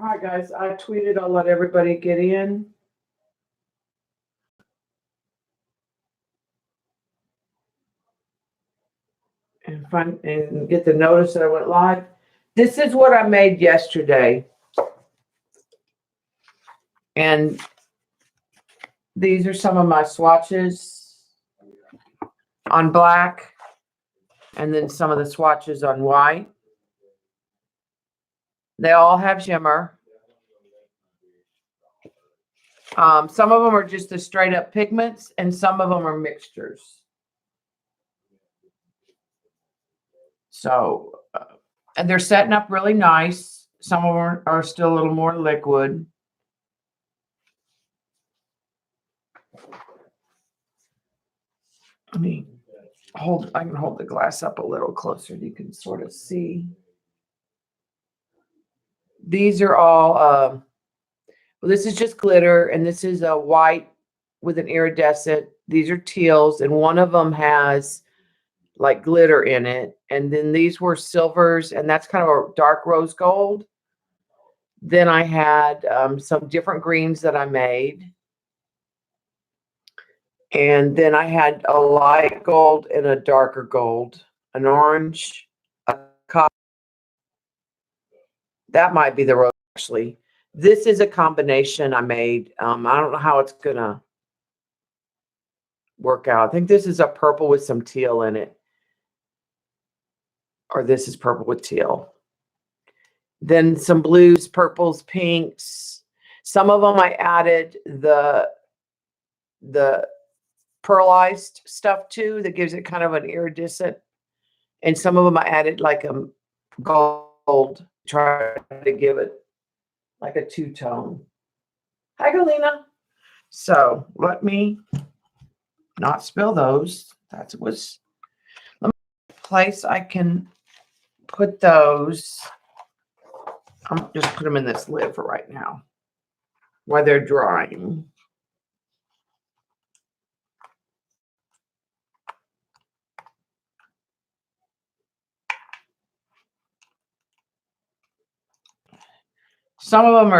All right, guys, I tweeted. I'll let everybody get in. And get the notice that I went live. This is what I made yesterday. And these are some of my swatches on black. And then some of the swatches on white. They all have shimmer. Some of them are just the straight up pigments, and some of them are mixtures. So, and they're setting up really nice. Some of them are still a little more liquid. Let me hold, I can hold the glass up a little closer. You can sort of see. These are all, well, this is just glitter, and this is a white with an iridescent. These are teals, and one of them has like glitter in it. And then these were silvers, and that's kind of a dark rose gold. Then I had some different greens that I made. And then I had a light gold and a darker gold, an orange, a copper. That might be the rose, actually. This is a combination I made. I don't know how it's going to work out. I think this is a purple with some teal in it. Or this is purple with teal. Then some blues, purples, pinks. Some of them I added the pearlized stuff too, that gives it kind of an iridescent. And some of them I added like a gold, try to give it like a two-tone. Hi, Galena. So let me not spill those. That was, let me place I can put those. I'm just put them in this lid for right now while they're drying. Some of them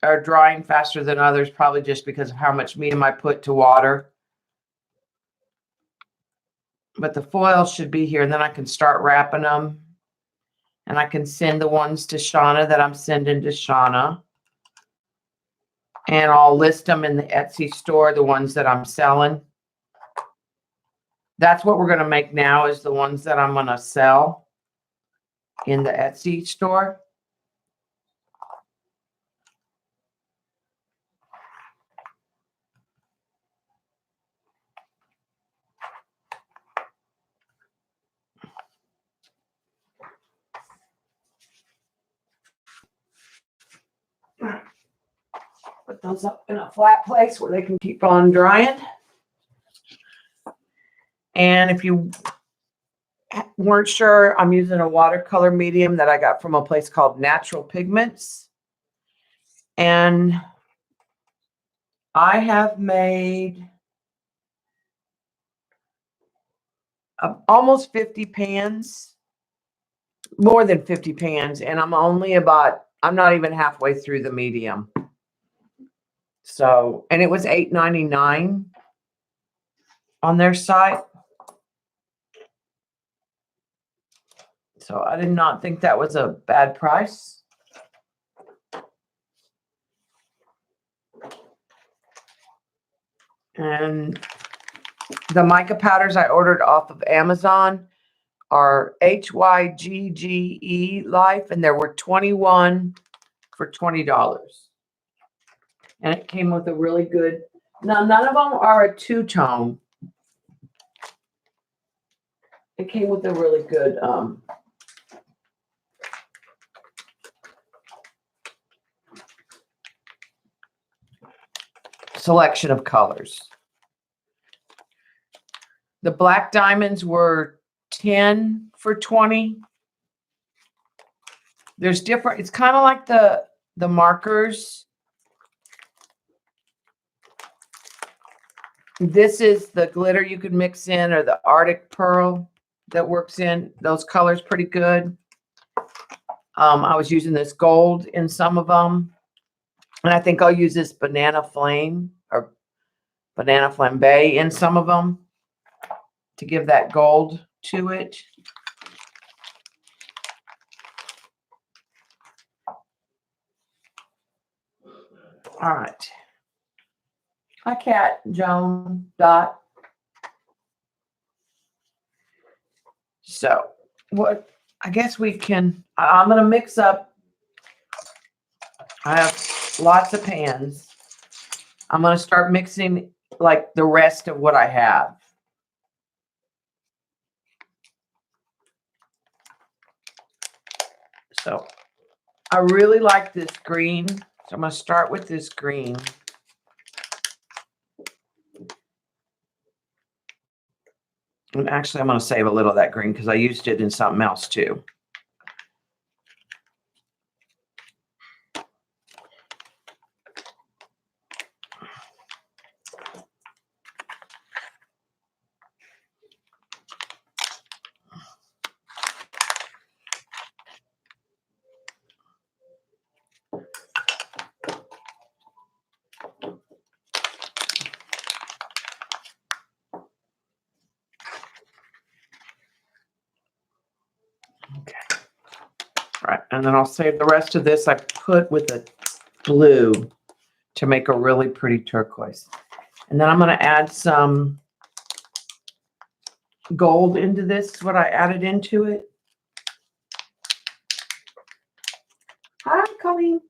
are drying faster than others, probably just because of how much medium I put to water. But the foil should be here, and then I can start wrapping them. And I can send the ones to Shauna that I'm sending to Shauna. And I'll list them in the Etsy store, the ones that I'm selling. That's what we're going to make now, is the ones that I'm going to sell in the Etsy store. Put those up in a flat place where they can keep on drying. And if you weren't sure, I'm using a watercolor medium that I got from a place called Natural Pigments. And I have made almost 50 pans, more than 50 pans. And I'm not even halfway through the medium. So, and it was $8.99 on their site. So I did not think that was a bad price. And the mica powders I ordered off of Amazon are HYGGE Life, and there were 21 for $20. And it came with a really good, now none of them are a two-tone. It came with a really good selection of colors. The black diamonds were 10 for 20. There's different, it's kind of like the markers. This is the glitter you could mix in, or the Arctic Pearl that works in those colors pretty good. I was using this gold in some of them. And I think I'll use this banana flame or banana flambe in some of them to give that gold to it. All right. Hi, Cat, Joan, Dot. So what I guess we can, I'm going to mix up. I have lots of pans. I'm going to start mixing like the rest of what I have. So I really like this green. So I'm going to start with this green. And actually, I'm going to save a little of that green because I used it in something else too. Okay. All right. And then I'll save the rest of this I put with a blue to make a really pretty turquoise. And then I'm going to add some gold into this, what I added into it. Hi, Colleen.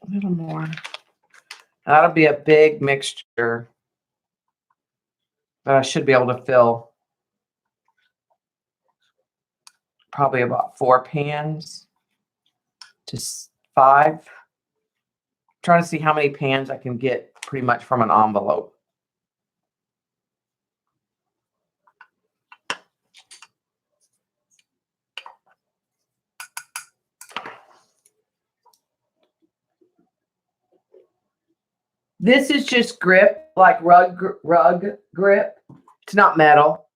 A little more. That'll be a big mixture, but I should be able to fill probably about 4 pans to 5. Trying to see how many pans I can get pretty much from an envelope. This is just grip, like rug grip. It's not metal.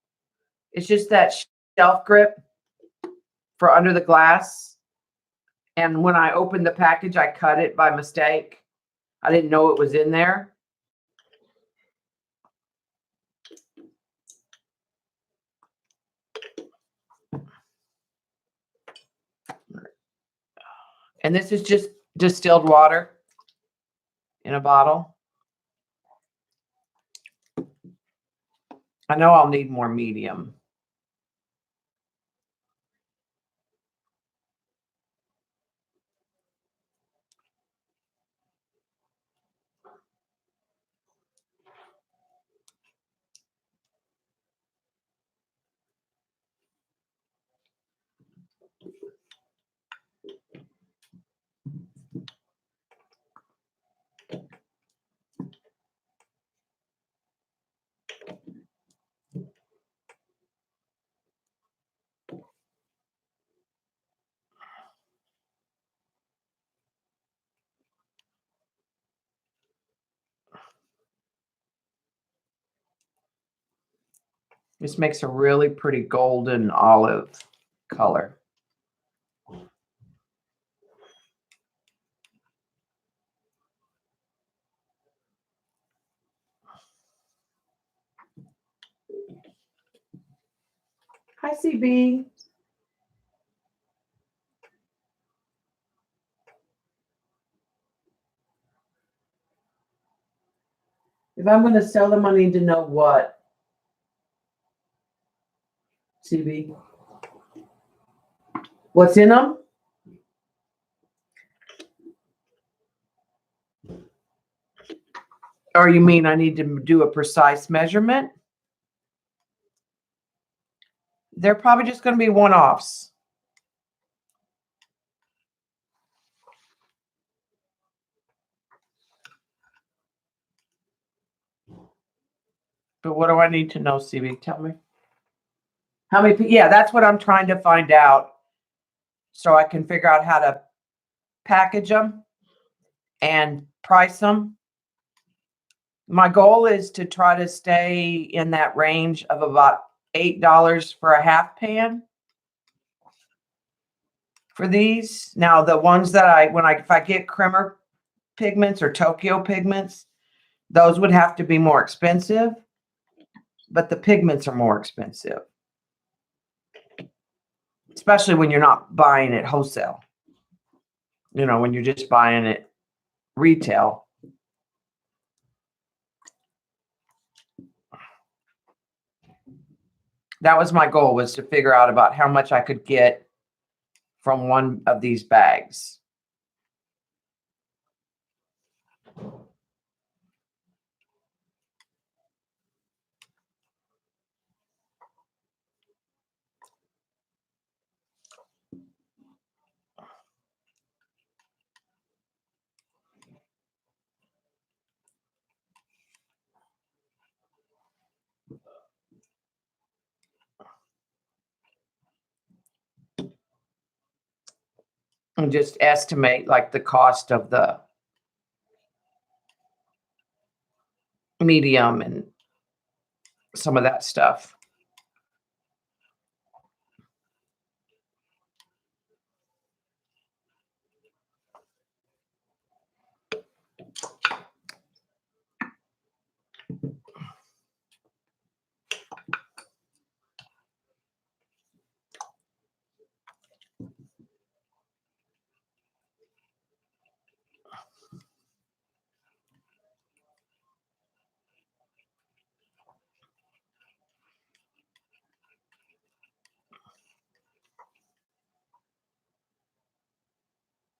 It's just that shelf grip for under the glass. And when I opened the package, I cut it by mistake. I didn't know it was in there. And this is just distilled water in a bottle. I know I'll need more medium. This makes a really pretty golden olive color. Hi, CB. If I'm going to sell them, I need to know what. CB. What's in them? Or you mean I need to do a precise measurement? They're probably just going to be one-offs. But what do I need to know, CB? Tell me. How many? Yeah, that's what I'm trying to find out, so I can figure out how to package them and price them. My goal is to try to stay in that range of about $8 for a half pan for these. Now, the ones that if I get Kremer pigments or Tokyo pigments, those would have to be more expensive, but the pigments are more expensive, especially when you're not buying it wholesale. You know, when you're just buying it retail. That was my goal, was to figure out about how much I could get from one of these bags. And just estimate like the cost of the medium and some of that stuff.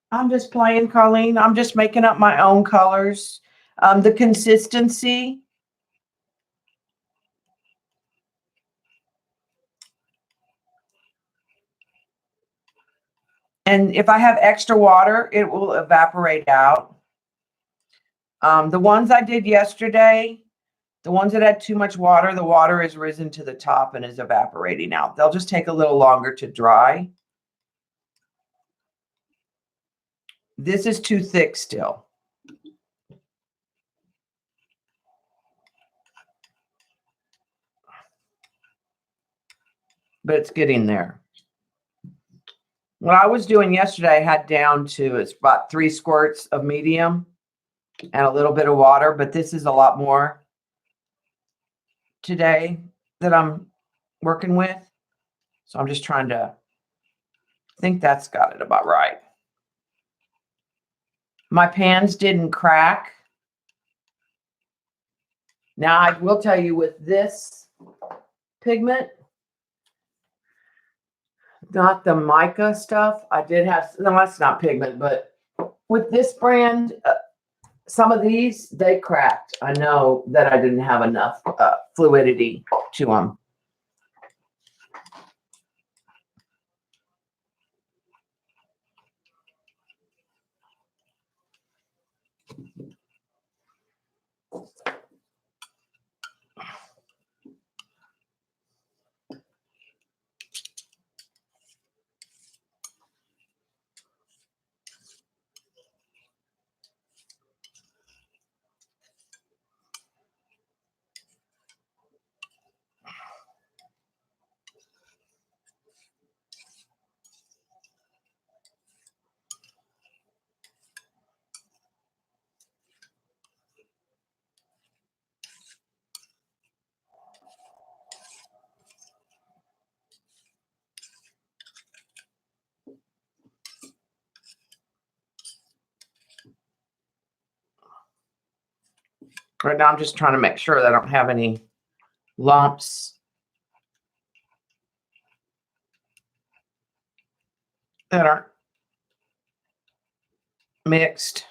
I'm just playing, Colleen. I'm just making up my own colors. The consistency. And if I have extra water, it will evaporate out. The ones I did yesterday, the ones that had too much water, the water has risen to the top and is evaporating out. They'll just take a little longer to dry. This is too thick still. But it's getting there. What I was doing yesterday, I had down to, it's about 3 squirts of medium and a little bit of water, but this is a lot more today that I'm working with. So I'm just trying to think that's got it about right. My pans didn't crack. Now, I will tell you, with this pigment, not the mica stuff, I did have, no, that's not pigment, but with this brand, some of these, they cracked. I know that I didn't have enough fluidity to them. Right now, I'm just trying to make sure that I don't have any lumps that aren't mixed.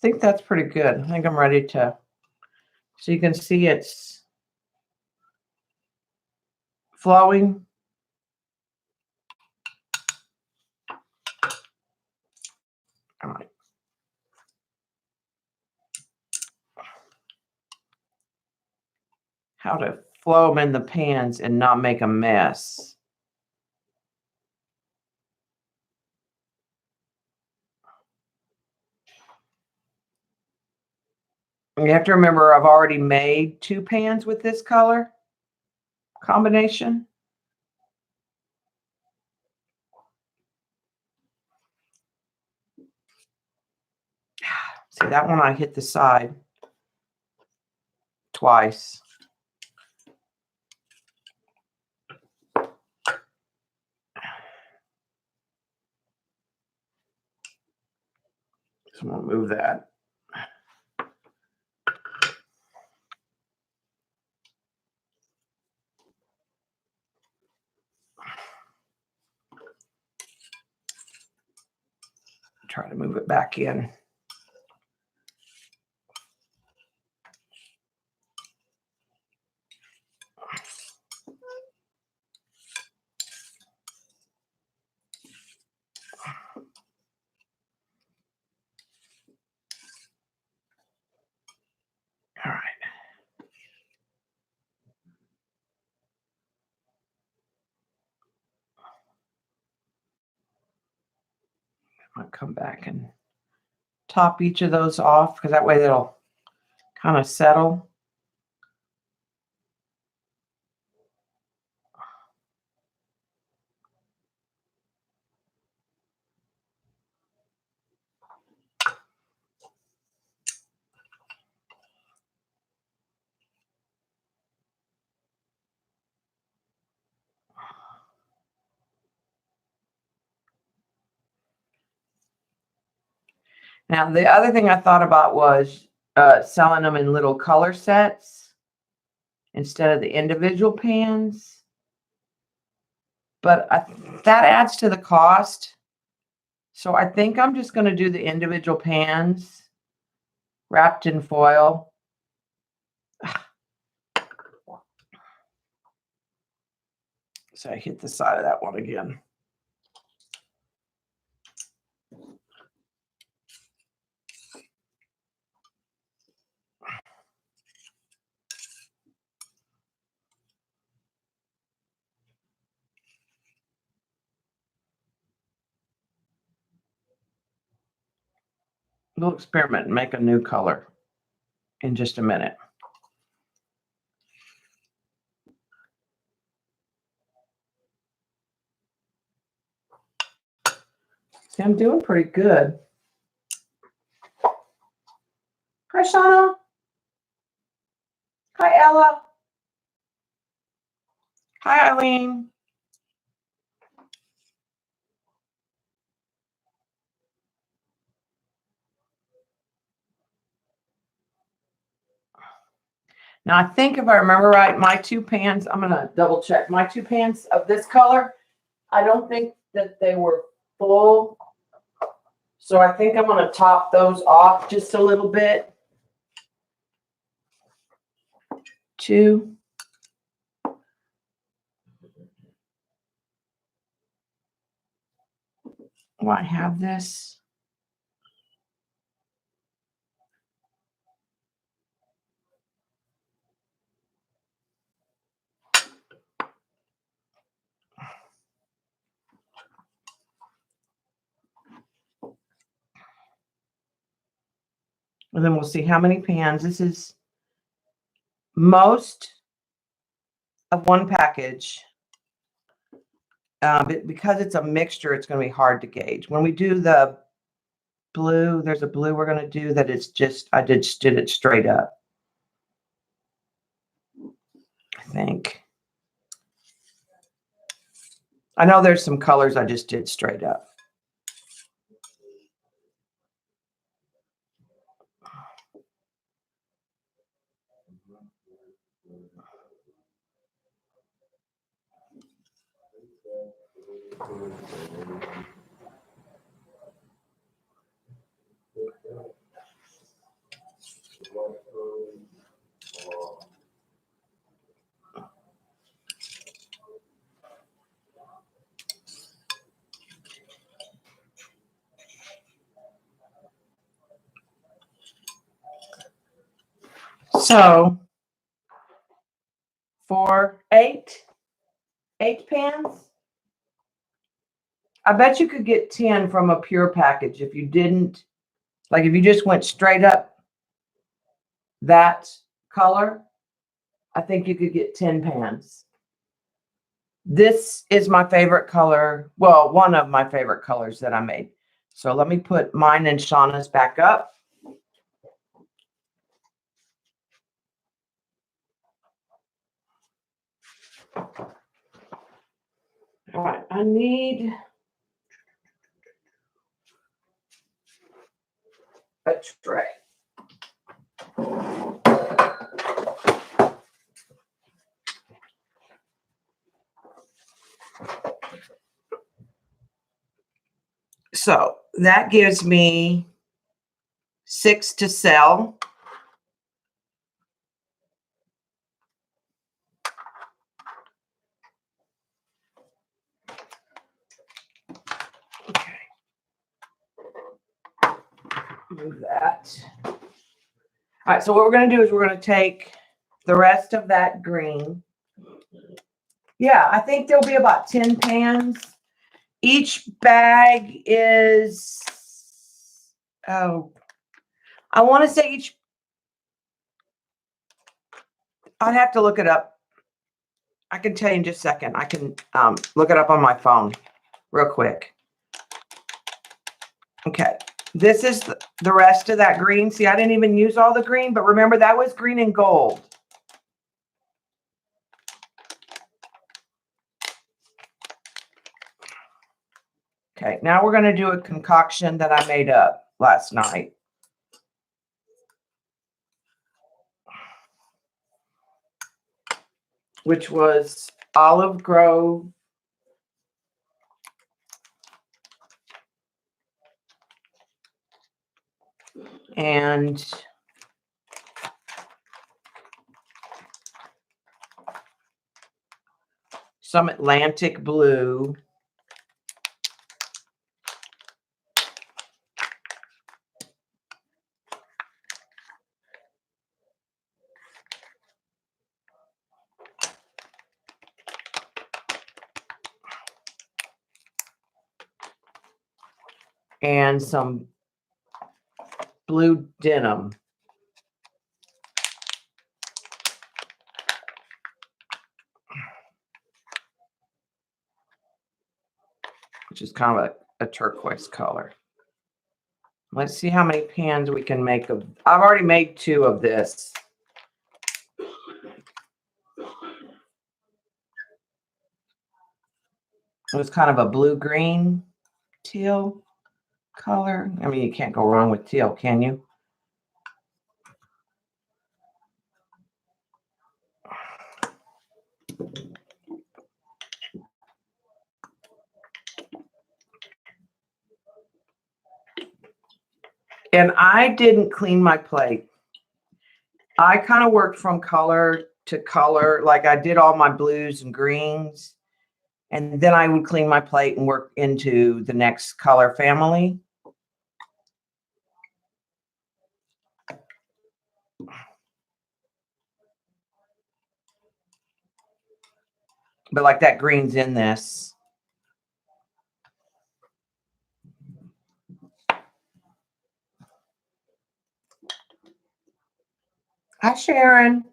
think that's pretty good. I think I'm ready to, so you can see it's flowing. All right. How to flow them in the pans and not make a mess. You have to remember I've already made 2 pans with this color combination. See, that one I hit the side twice. So I'm gonna move that. Try to move it back in. All right. I'll come back and top each of those off because that way they'll kind of settle. Now, the other thing I thought about was selling them in little color sets instead of the individual pans. But that adds to the cost. So I think I'm just going to do the individual pans wrapped in foil. So I hit the side of that one again. We'll experiment and make a new color in just a minute. See, I'm doing pretty good. Hi, Shauna. Hi, Ella. Hi, Eileen. Now, I think if I remember right, my 2 pans, I'm going to double check. My 2 pans of this color, I don't think that they were full. So I think I'm going to top those off just a little bit. 2. Oh, I have this. And then we'll see how many pans. This is most of one package. But because it's a mixture, it's going to be hard to gauge. When we do the blue, there's a blue we're going to do that it's just, I just did it straight up. I think. I know there's some colors I just did straight up. So for eight pans, I bet you could get 10 from a pure package if you didn't, like if you just went straight up that color, I think you could get 10 pans. This is my favorite color. Well, one of my favorite colors that I made. So let me put mine and Shauna's back up. All right, I need a tray. So that gives me 6 to sell. Okay. Move that. All right, so what we're going to do is we're going to take the rest of that green. Yeah, I think there'll be about 10 pans. Each bag is, oh, I want to say each, I'd have to look it up. I can tell you in just a second. I can look it up on my phone real quick. Okay, this is the rest of that green. See, I didn't even use all the green, but remember that was green and gold. Okay, now we're going to do a concoction that I made up last night. Which was Olive Grove, and some Atlantic blue. And some blue denim. Which is kind of a turquoise color. Let's see how many pans we can make of. I've already made 2 of this. It was kind of a blue-green teal color. I mean, you can't go wrong with teal, can you? And I didn't clean my plate. I kind of worked from color to color. Like I did all my blues and greens. And then I would clean my plate and work into the next color family. But like that green's in this. Hi, Sharon.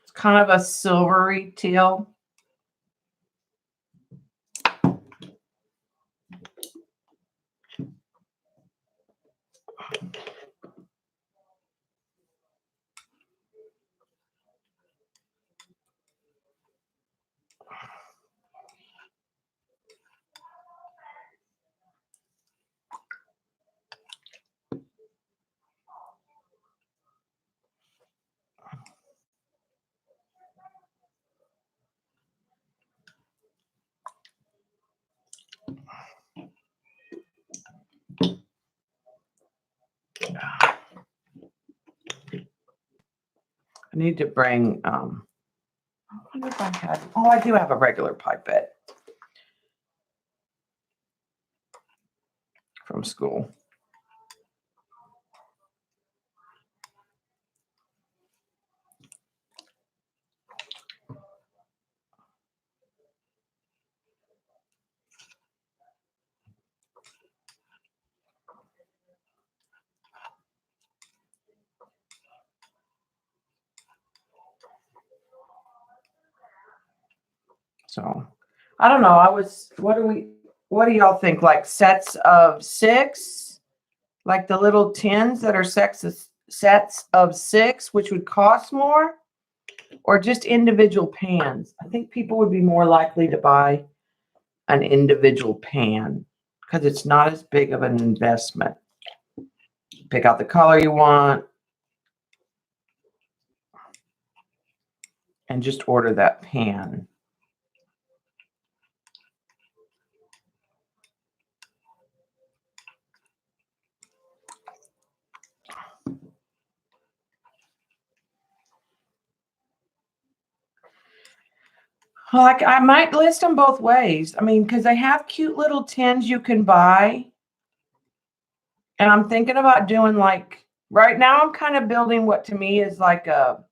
It's kind of a silvery teal. I need to bring, I wonder if I had, oh, I do have a regular pipette from school. So I don't know. What do y'all think? Like sets of 6, like the little tins that are sets of 6, which would cost more, or just individual pans? I think people would be more likely to buy an individual pan because it's not as big of an investment. Pick out the color you want and just order that pan. Like I might list them both ways. I mean, because they have cute little tins you can buy. And I'm thinking about doing like right now I'm kind of building what to me is like a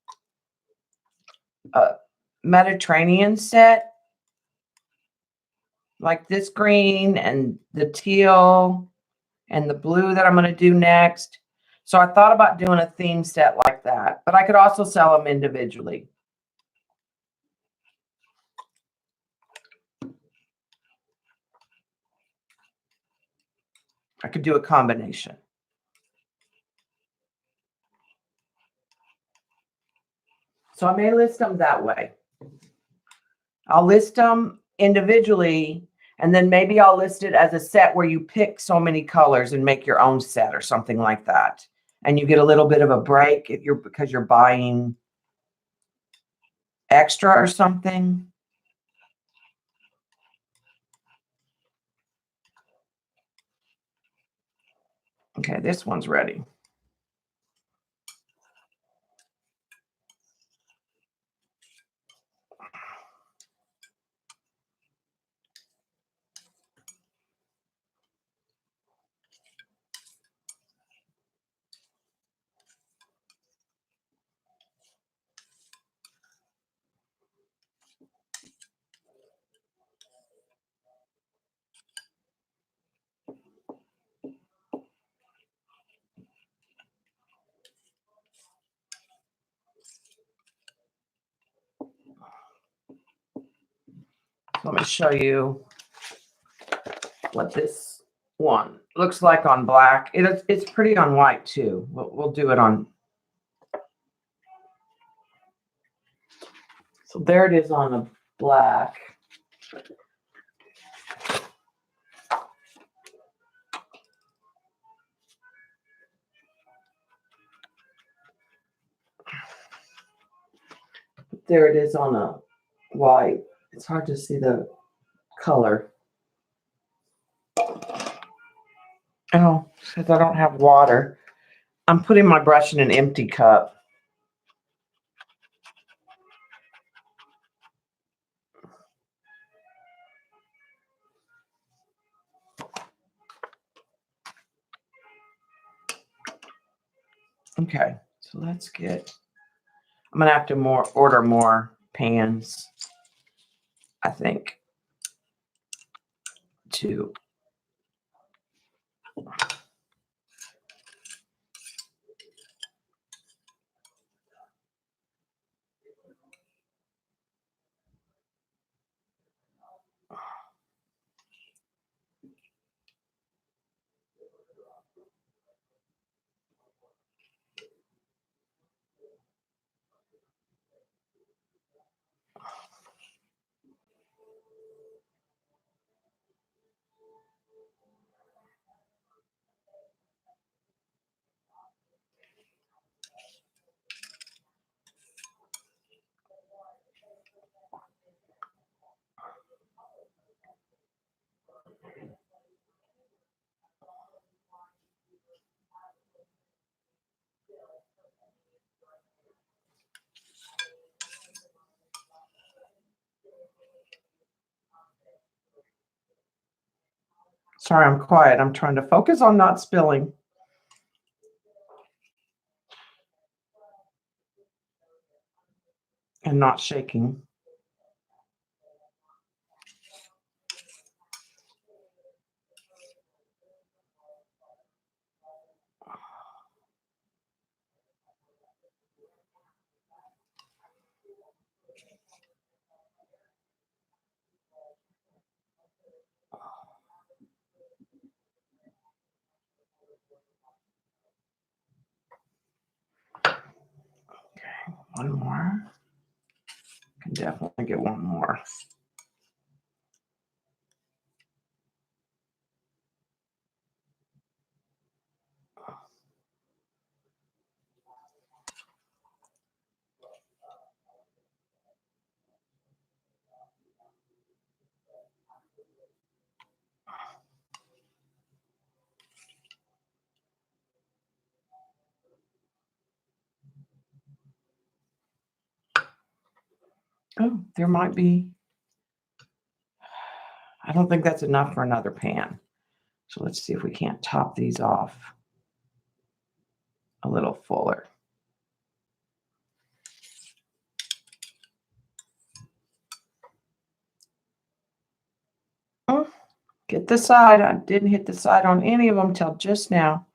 Mediterranean set. Like this green and the teal and the blue that I'm going to do next. So I thought about doing a theme set like that, but I could also sell them individually. I could do a combination. So I may list them that way. I'll list them individually, and then maybe I'll list it as a set where you pick so many colors and make your own set or something like that. And you get a little bit of a break because you're buying extra or something. Okay, this one's ready. Let me show you what this one looks like on black. It's pretty on white too. We'll do it on. So there it is on the black. There it is on a white. It's hard to see the color. Oh, because I don't have water. I'm putting my brush in an empty cup. Okay, so let's get, I'm gonna have to order more pans, I think, too. Sorry, I'm quiet. I'm trying to focus on not spilling. And not shaking. Okay, one more. Can definitely get one more. Oh, there might be. I don't think that's enough for another pan. So let's see if we can't top these off a little fuller. Oh, get the side. I didn't hit the side on any of them till just now.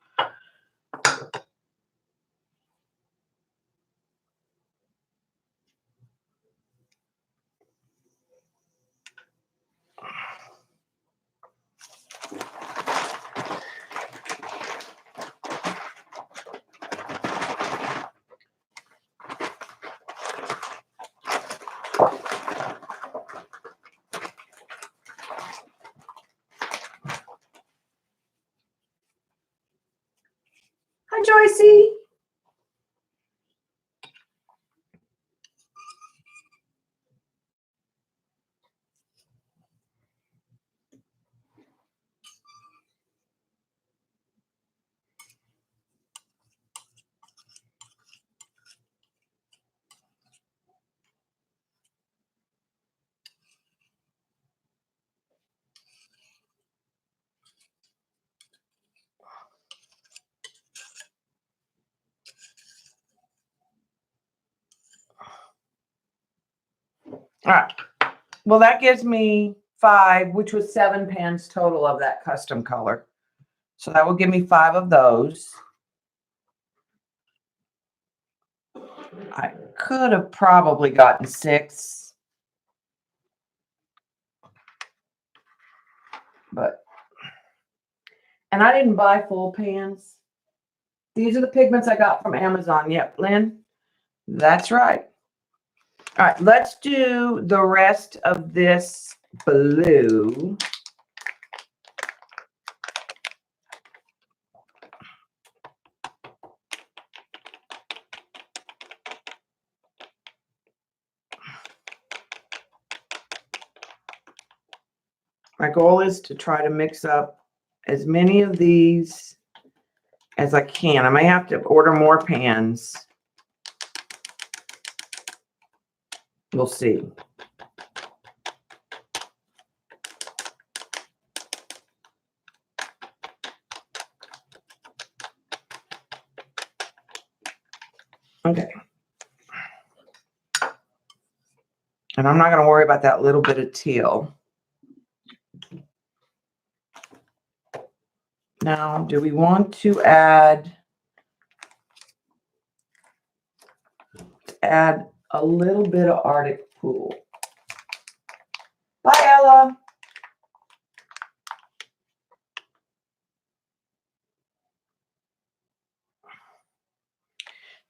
Hi, Joycey. All right. Well, that gives me 5, which was 7 pans total of that custom color. So that will give me 5 of those. I could have probably gotten 6, but, and I didn't buy full pans. These are the pigments I got from Amazon. Yep, Lynn, that's right. All right, let's do the rest of this blue. My goal is to try to mix up as many of these as I can. I may have to order more pans. We'll see. Okay. And I'm not going to worry about that little bit of teal. Now, do we want to add a little bit of Arctic Pool? Bye, Ella.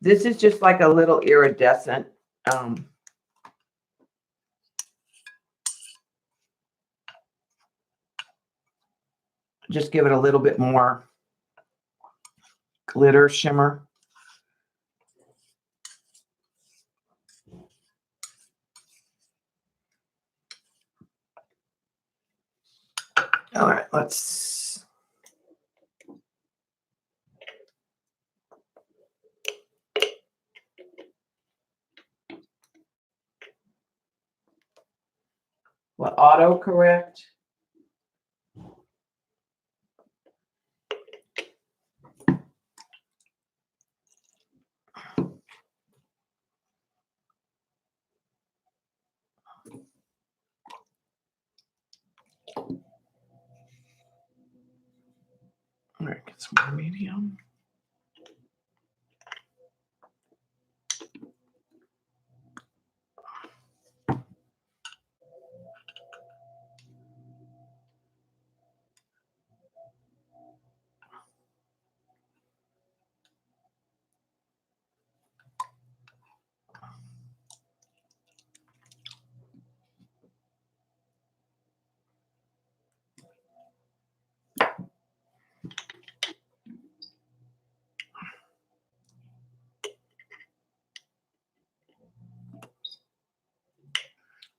This is just like a little iridescent. Just give it a little bit more glitter shimmer. All right, let's. What, autocorrect? It's more medium.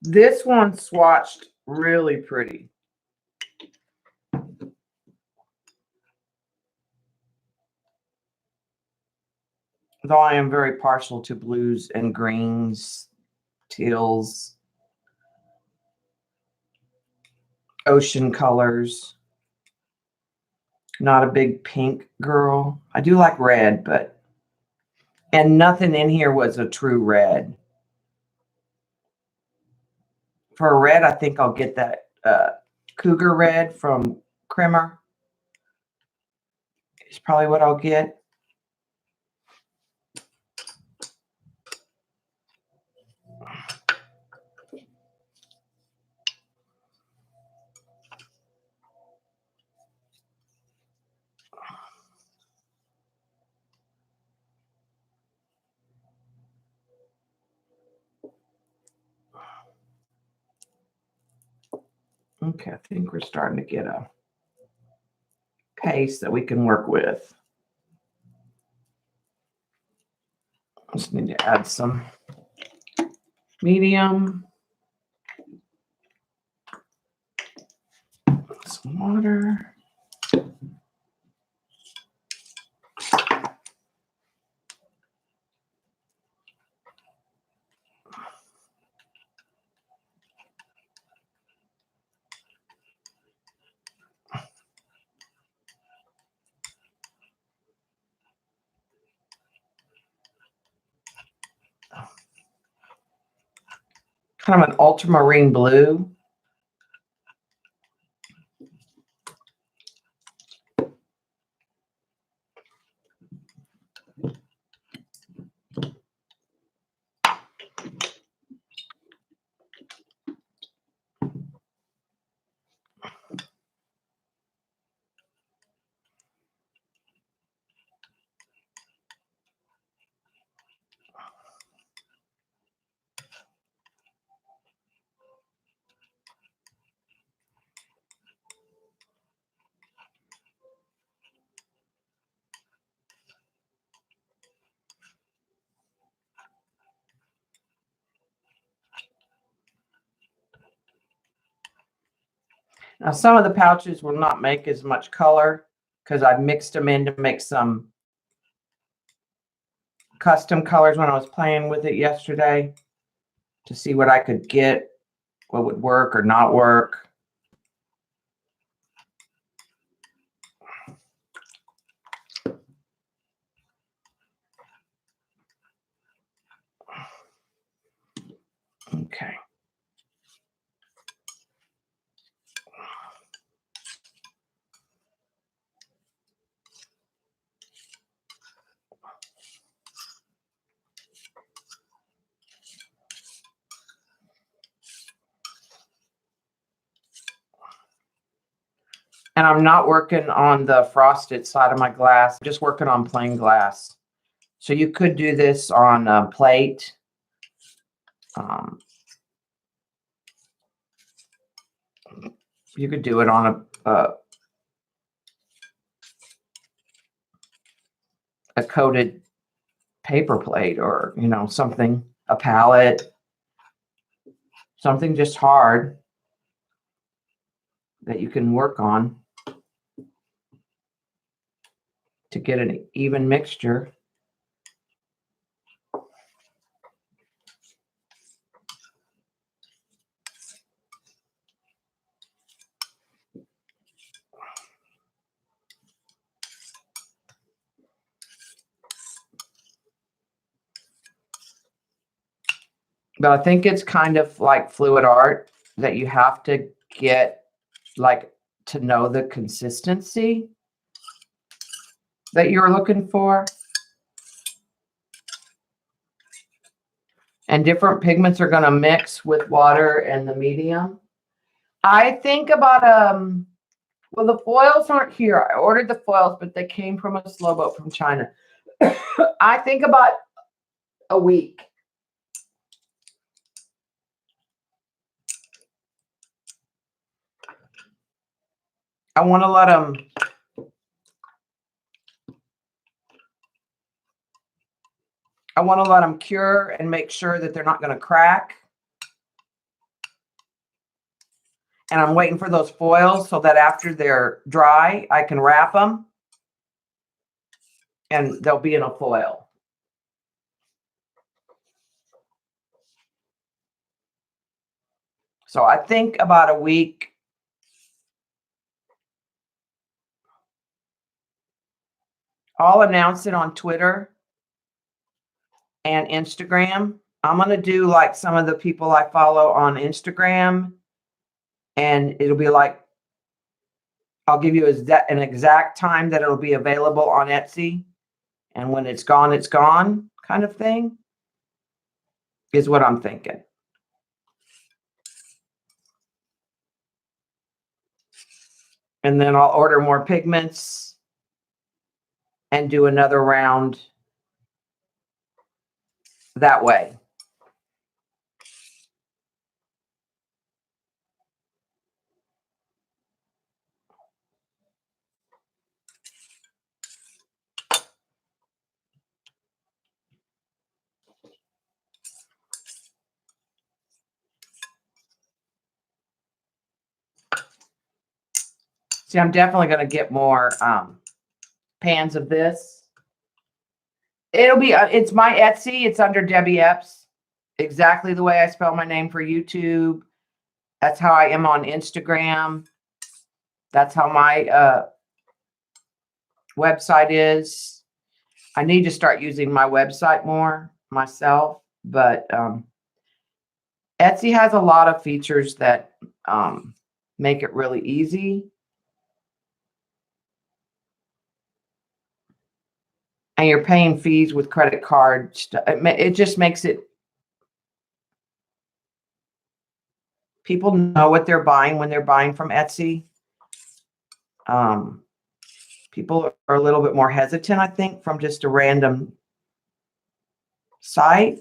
This one swatched really pretty. Though I am very partial to blues and greens, teals, ocean colors. Not a big pink girl. I do like red, but, and nothing in here was a true red. For a red, I think I'll get that Cougar Red from Krimmer. It's probably what I'll get. Okay, I think we're starting to get a pace that we can work with. Just need to add some medium, some water. Kind of an ultramarine blue. Now, some of the pouches will not make as much color because I mixed them in to make some custom colors when I was playing with it yesterday to see what I could get, what would work or not work. Okay. And I'm not working on the frosted side of my glass, I'm just working on plain glass. So you could do this on a plate. You could do it on a coated paper plate, or, you know, something, a palette, something just hard that you can work on to get an even mixture. But I think it's kind of like fluid art that you have to get, like, to know the consistency. that you're looking for. And different pigments are going to mix with water and the medium. I think about, well, the foils aren't here. I ordered the foils, but they came from a slow boat from China. I think about a week. I want to let them cure and make sure that they're not going to crack. And I'm waiting for those foils so that after they're dry, I can wrap them and they'll be in a foil. So I think about a week. I'll announce it on Twitter and Instagram. I'm going to do like some of the people I follow on Instagram, and it'll be like, I'll give you an exact time that it'll be available on Etsy. And when it's gone kind of thing is what I'm thinking. And then I'll order more pigments and do another round that way. See, I'm definitely going to get more pans of this. It'll be, it's my Etsy. It's under Debbie Epps. Exactly the way I spell my name for YouTube. That's how I am on Instagram. That's how my website is. I need to start using my website more myself, but Etsy has a lot of features that make it really easy. And you're paying fees with credit card stuff. It just makes it, people know what they're buying when they're buying from Etsy. People are a little bit more hesitant, I think, from just a random site.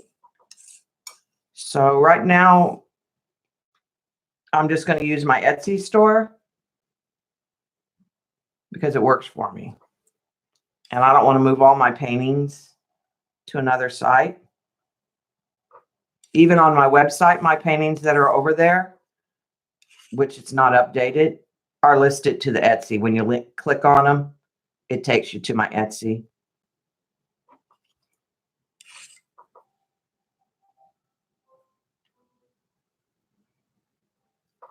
So right now, I'm just going to use my Etsy store because it works for me. And I don't want to move all my paintings to another site. Even on my website, my paintings that are over there, which it's not updated, are listed to the Etsy. When you click on them, it takes you to my Etsy.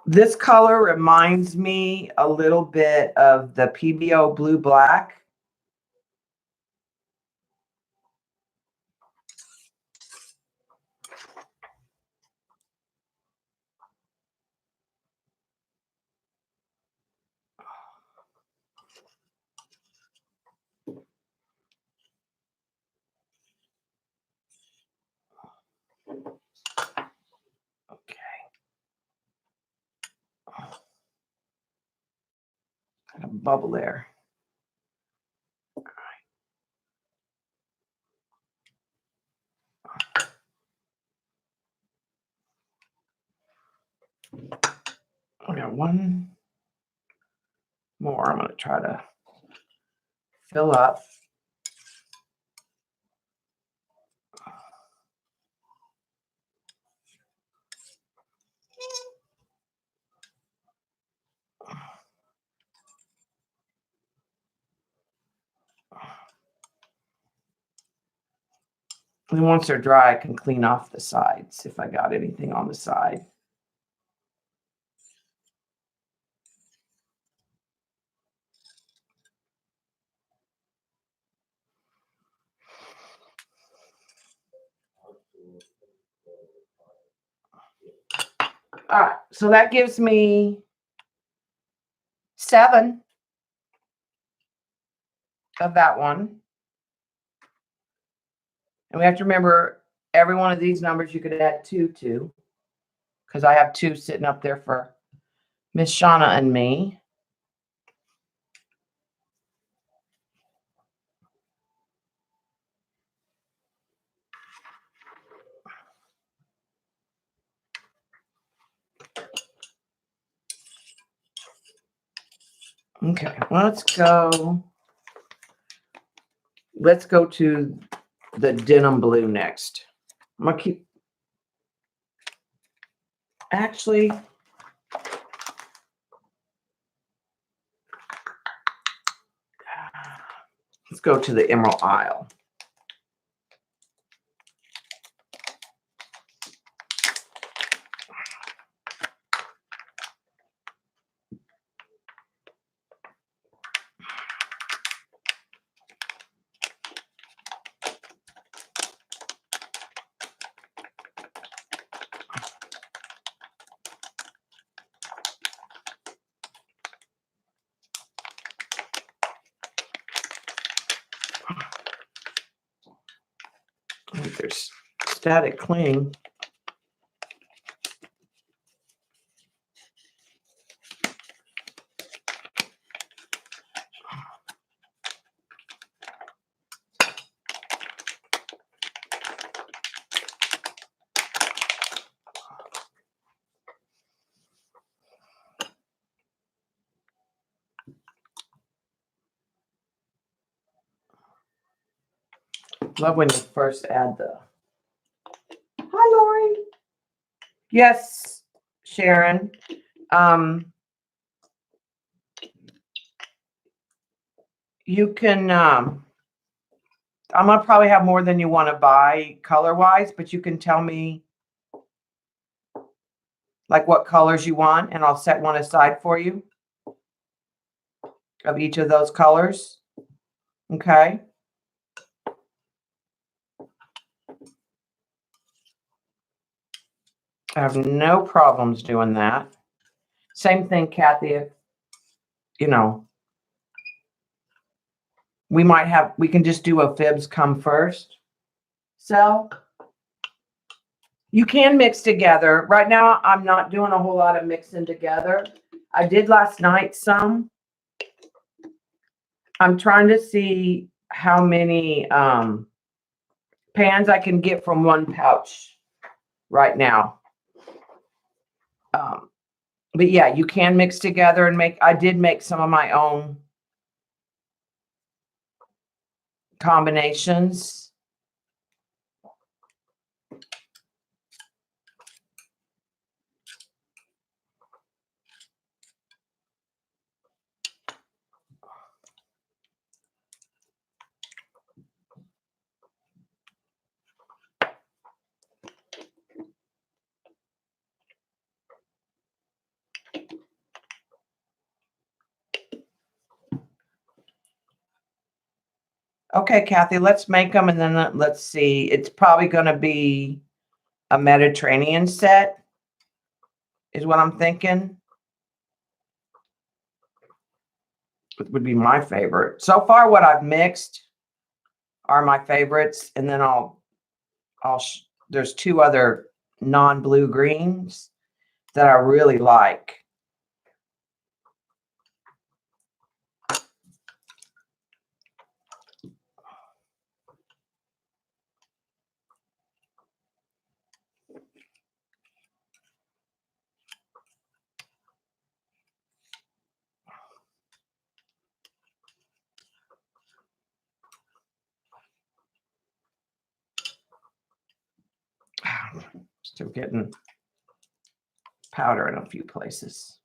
This color reminds me a little bit of the PBO Blue Black. A bubble there. I got one more. I'm going to try to fill up. And once they're dry, I can clean off the sides if I got anything on the side. All right, so that gives me 7. of that one. And we have to remember every one of these numbers you could add 2 to, because I have 2 sitting up there for Miss Shauna and me. Okay, let's go to the denim blue next. I'm gonna keep, actually, let's go to the Emerald Isle. I think there's static cling. Love when you first add the. Hi, Lori. Yes, Sharon. You can. I'm gonna probably have more than you want to buy color wise, but you can tell me like what colors you want, and I'll set one aside for you of each of those colors. Okay. I have no problems doing that. Same thing, Kathy, if, you know, we can just do a fibs come first. So you can mix together. Right now, I'm not doing a whole lot of mixing together. I did last night some. I'm trying to see how many pans I can get from one pouch right now. But yeah, you can mix together and I did make some of my own combinations. Okay, Kathy, let's make them and then let's see. It's probably going to be a Mediterranean set is what I'm thinking. It would be my favorite. So far, what I've mixed are my favorites. And then there's 2 other non-blue greens that I really like. Still getting powder in a few places.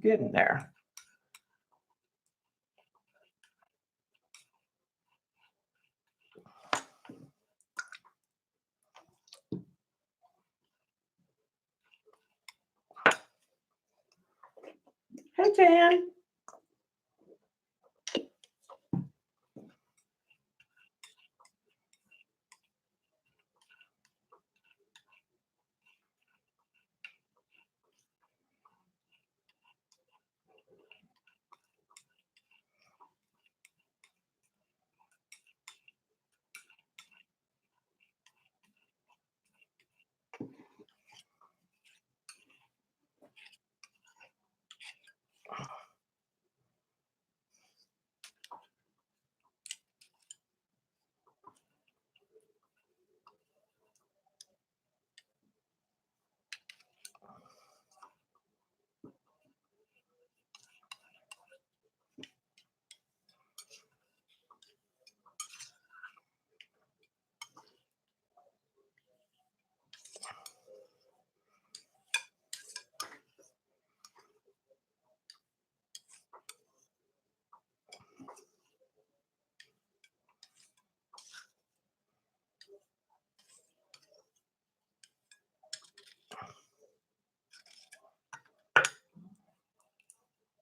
Getting there. Hey, Jan.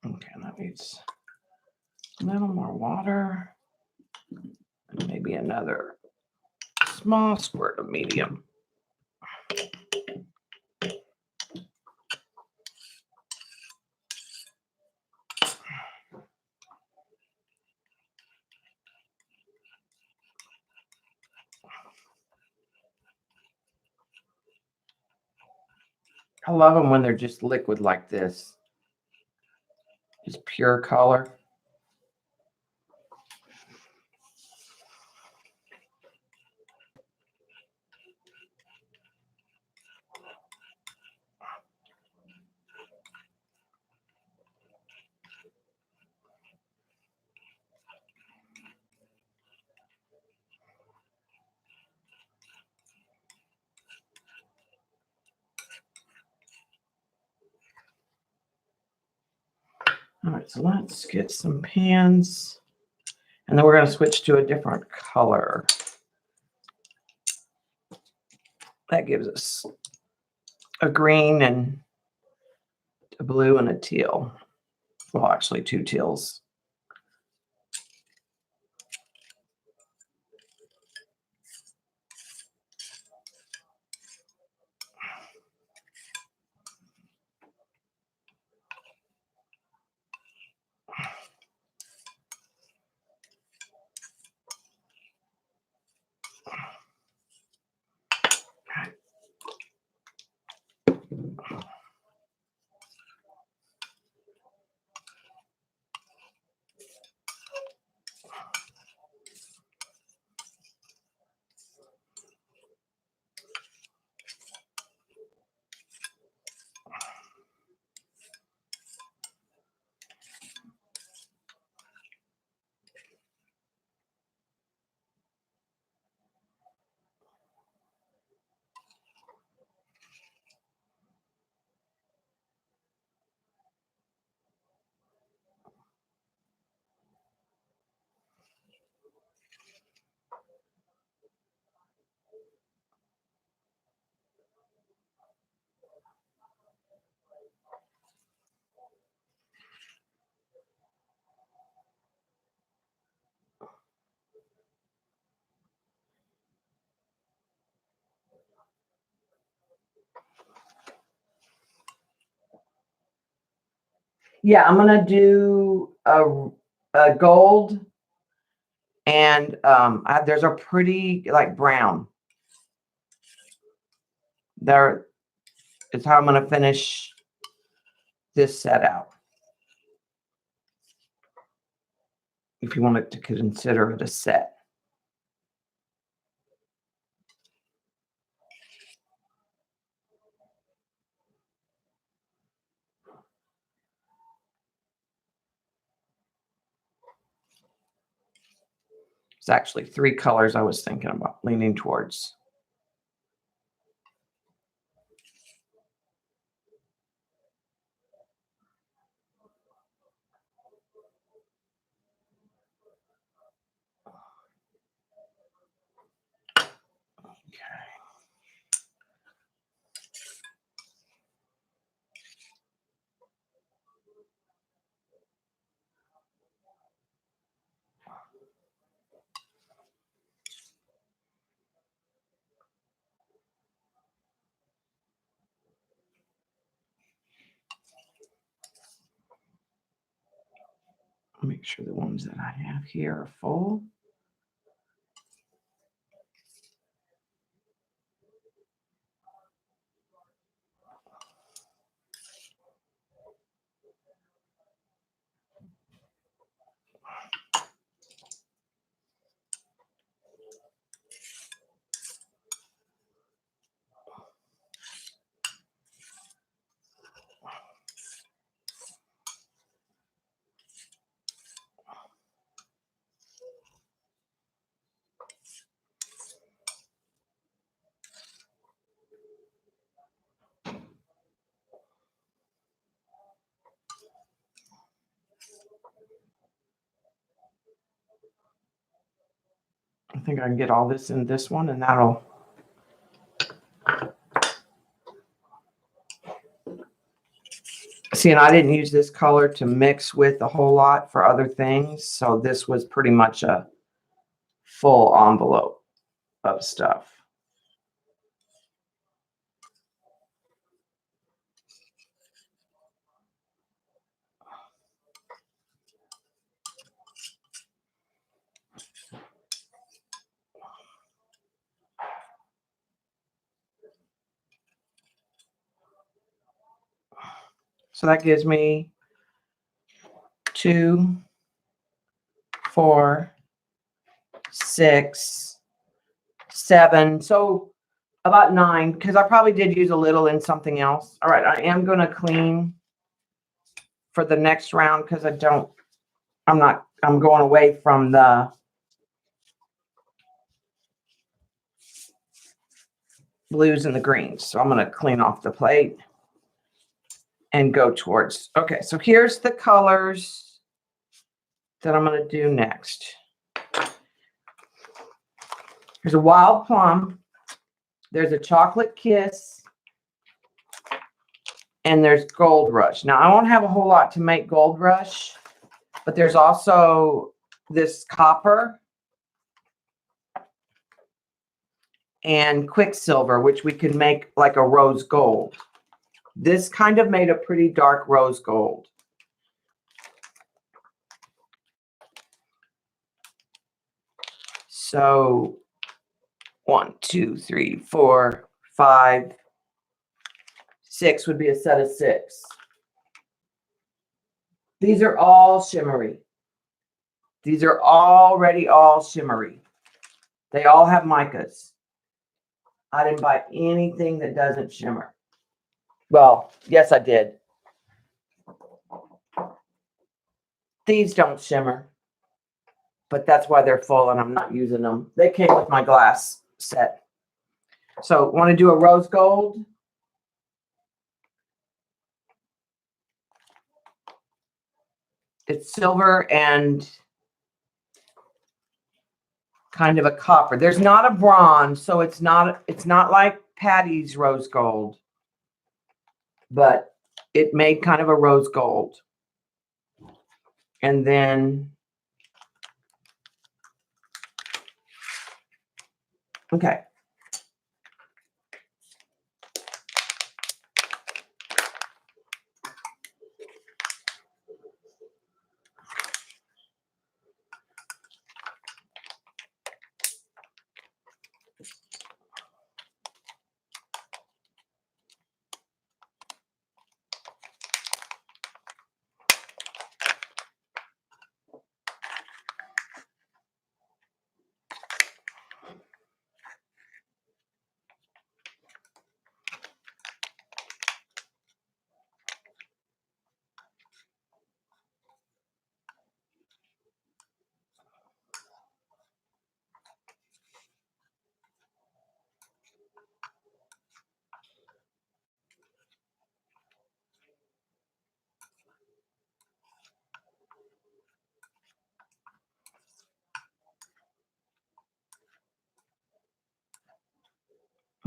Okay, that needs a little more water and maybe another small squirt of medium. I love them when they're just liquid like this. Just pure color. All right, so let's get some pans. And then we're going to switch to a different color. That gives us a green and a blue and a teal. Well, actually 2 teals. Yeah, I'm going to do a gold, and there's a pretty like brown. There is how I'm going to finish this set out. If you wanted to consider it a set. It's actually 3 colors I was thinking about leaning towards. Make sure the ones that I have here are full. I think I can get all this in this one, and that'll. See, and I didn't use this color to mix with a whole lot for other things, so this was pretty much a full envelope of stuff. So that gives me 2, 4, 6, 7. So about 9, because I probably did use a little in something else. All right, I am going to clean for the next round because I'm going away from the blues and the greens. So I'm going to clean off the plate and go towards. Okay, so here's the colors that I'm going to do next. There's a wild plum. There's a chocolate kiss. And there's gold rush. Now, I won't have a whole lot to make gold rush, but there's also this copper and quicksilver, which we can make like a rose gold. This kind of made a pretty dark rose gold. So 1, 2, 3, 4, 5, 6 would be a set of 6. These are all shimmery. These are already all shimmery. They all have micas. I didn't buy anything that doesn't shimmer. Well, yes, I did. These don't shimmer, but that's why they're full and I'm not using them. They came with my glass set. So want to do a rose gold? It's silver and kind of a copper. There's not a bronze, so it's not like Patty's rose gold, but it made kind of a rose gold. And then, okay.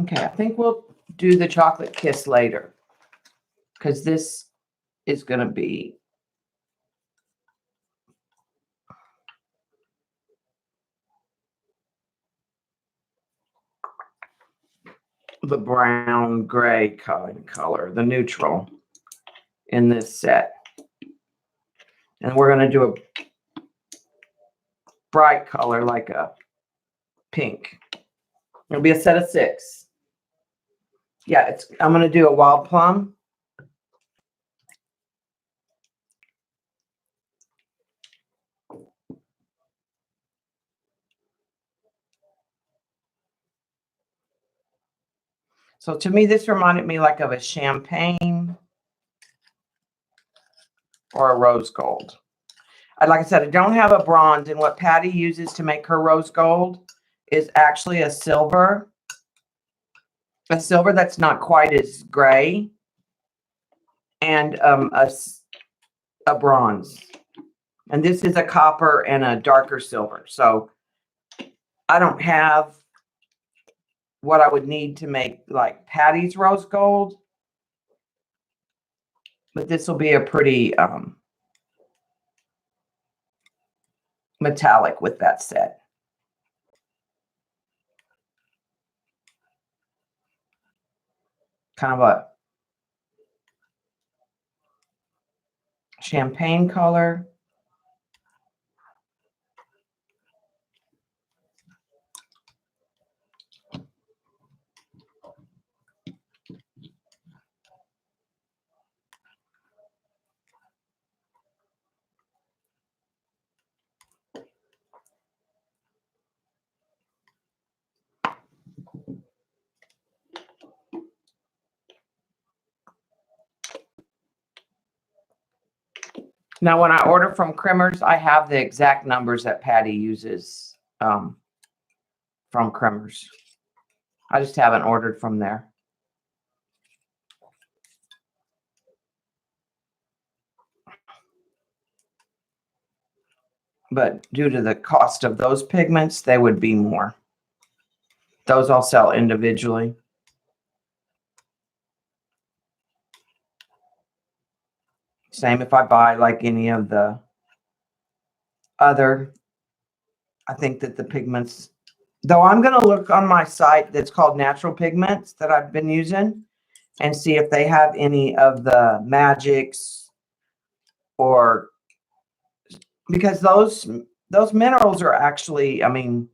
Okay, I think we'll do the chocolate kiss later because this is going to be the brown gray color, the neutral in this set. And we're going to do bright color, like a pink. It'll be a set of 6. Yeah, I'm going to do a wild plum. So to me, this reminded me like of a champagne or a rose gold. Like I said, I don't have a bronze, and what Patty uses to make her rose gold is actually a silver that's not quite as gray, and a bronze. And this is a copper and a darker silver. So I don't have what I would need to make like Patty's rose gold, but this will be a pretty metallic with that set. Kind of a champagne color. Now, when I order from Crimmers, I have the exact numbers that Patty uses from Crimmers. I just haven't ordered from there. But due to the cost of those pigments, they would be more. Those I'll sell individually. Same if I buy like any of the other. I think that the pigments, though, I'm going to look on my site that's called Natural Pigments that I've been using and see if they have any of the magics, or because those minerals are actually, I mean,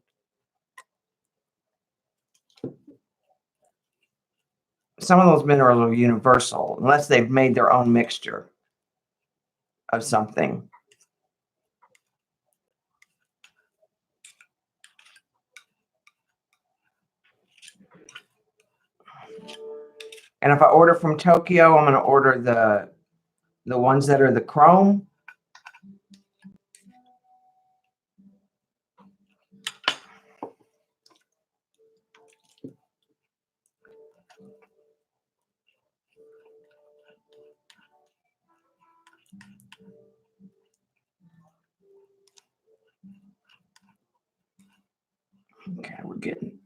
some of those minerals are universal unless they've made their own mixture of something. And if I order from Tokyo, I'm going to order the ones that are the chrome. Okay, we're getting.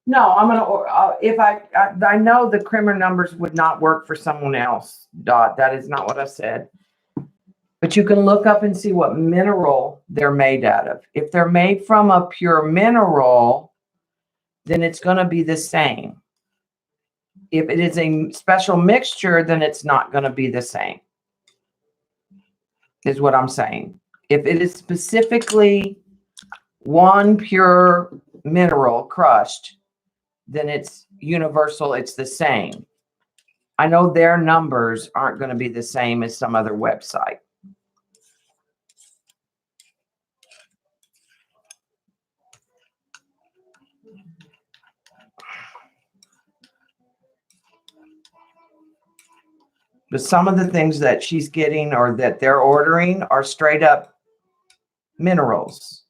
No, I'm gonna. If I know the Crimmer numbers would not work for someone else. Dot. That is not what I said. But you can look up and see what mineral they're made out of. If they're made from a pure mineral, then it's going to be the same. If it is a special mixture, then it's not going to be the same. Is what I'm saying. If it is specifically one pure mineral crushed, then it's universal, it's the same. I know their numbers aren't going to be the same as some other website. But some of the things that she's getting or that they're ordering are straight up minerals.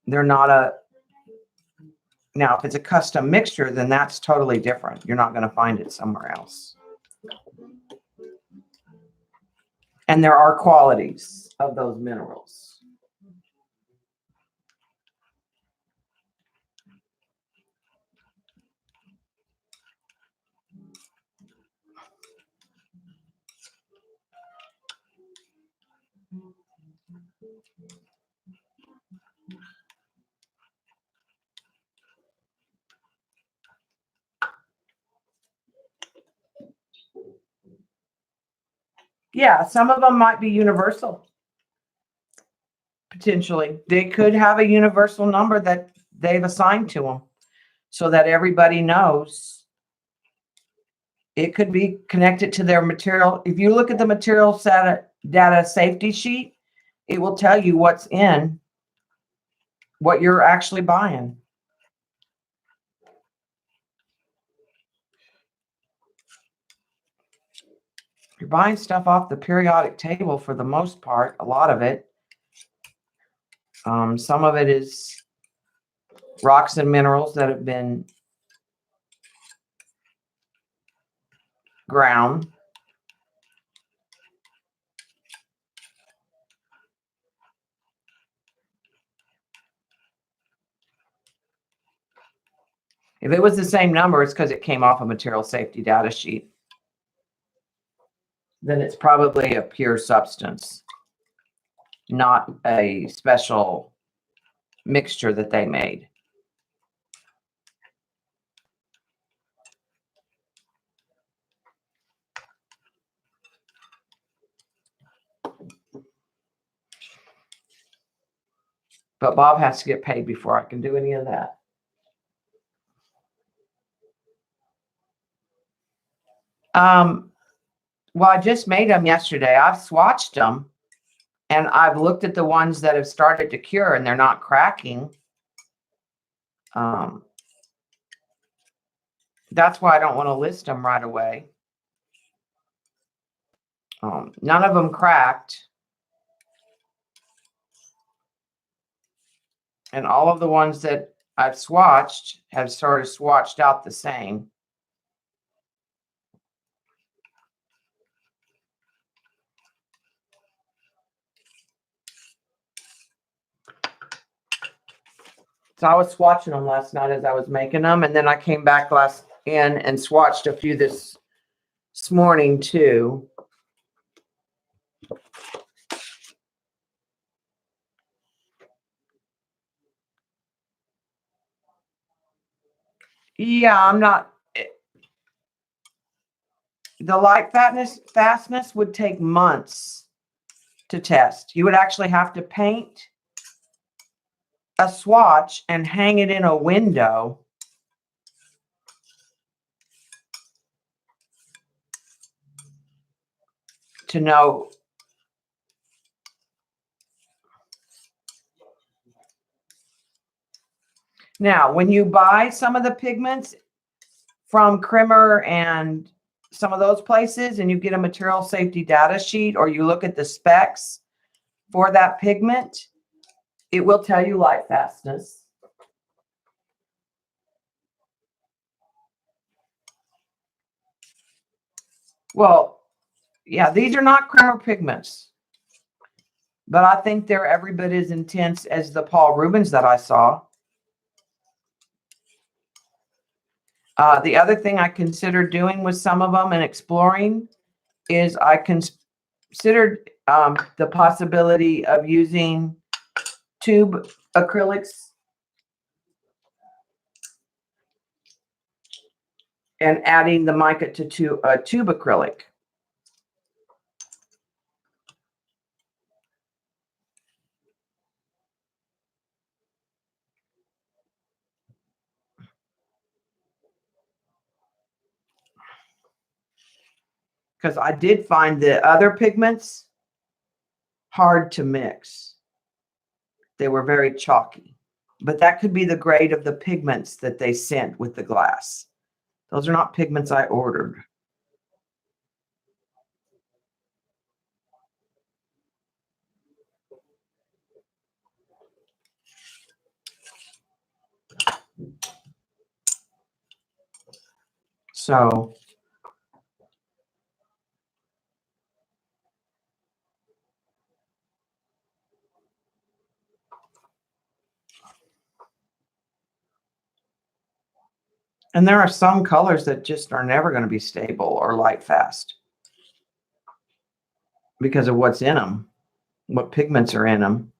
They're not a. Now, if it's a custom mixture, then that's totally different. You're not going to find it somewhere else. And there are qualities of those minerals. Yeah, some of them might be universal. Potentially. They could have a universal number that they've assigned to them so that everybody knows. It could be connected to their material. If you look at the material data safety sheet, it will tell you what's in what you're actually buying. You're buying stuff off the periodic table for the most part, a lot of it. Some of it is rocks and minerals that have been ground. If it was the same number, it's because it came off a material safety data sheet. Then it's probably a pure substance, not a special mixture that they made. But Bob has to get paid before I can do any of that. Well, I just made them yesterday. I've swatched them, and I've looked at the ones that have started to cure, and they're not cracking. That's why I don't want to list them right away. None of them cracked. And all of the ones that I've swatched have sort of swatched out the same. So I was swatching them last night as I was making them, and then I came back in and swatched a few this morning too. Yeah, I'm not. The light fastness would take months to test. You would actually have to paint a swatch and hang it in a window to know. Now, when you buy some of the pigments from Krimmer and some of those places, and you get a material safety data sheet, or you look at the specs for that pigment, it will tell you light fastness. Well, yeah, these are not Krimmer pigments, but I think they're every bit as intense as the Paul Rubens that I saw. The other thing I considered doing with some of them and exploring is I considered the possibility of using tube acrylics and adding the mica to tube acrylic. Because I did find the other pigments hard to mix. They were very chalky. But that could be the grade of the pigments that they sent with the glass. Those are not pigments I ordered. So and there are some colors that just are never going to be stable or light fast because of what's in them, what pigments are in them.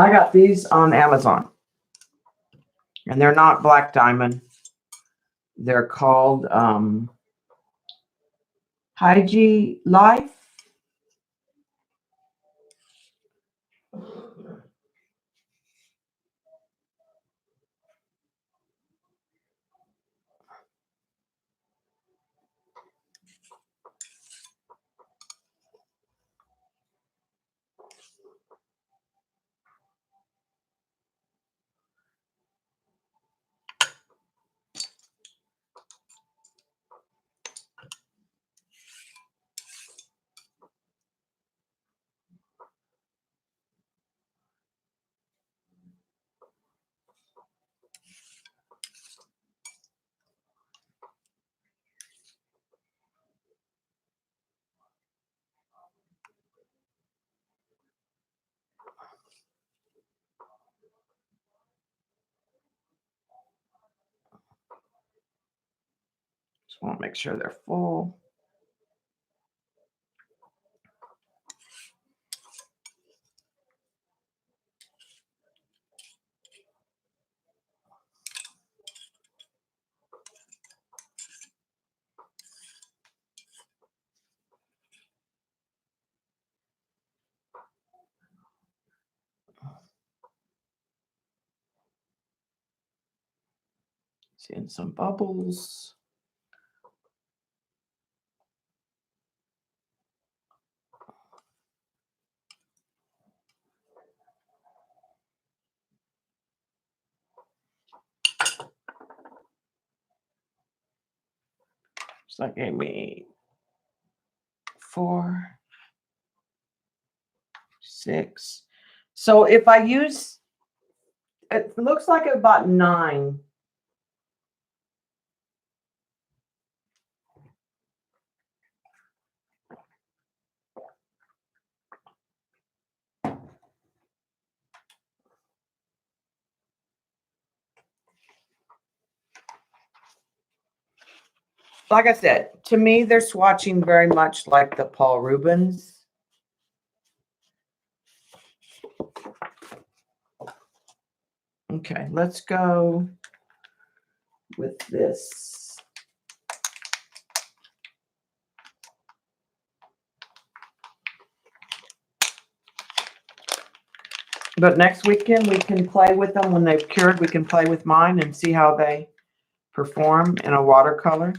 I got these on Amazon. And they're not black diamond. They're called Hygie Life. Just want to make sure they're full. Seeing some bubbles. So that gave me 4, 6. So if I use, it looks like about 9. Like I said, to me, they're swatching very much like the Paul Rubens. Okay, let's go with this. But next weekend, we can play with them. When they've cured, we can play with mine and see how they perform in a watercolor.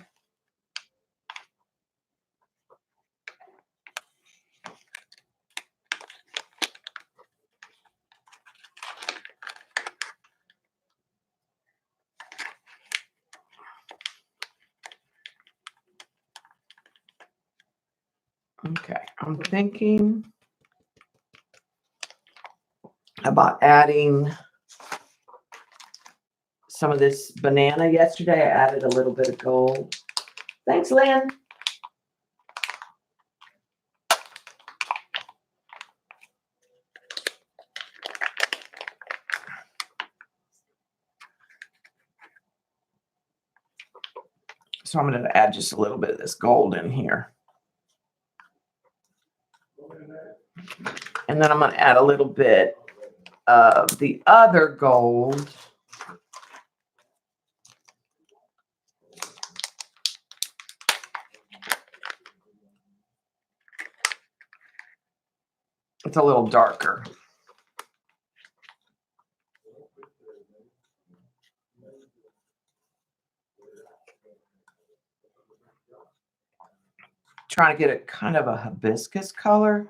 Okay, I'm thinking about adding some of this banana. Yesterday, I added a little bit of gold. Thanks, Lynn. So I'm going to add just a little bit of this gold in here. And then I'm going to add a little bit of the other gold. It's a little darker. Trying to get a kind of a hibiscus color.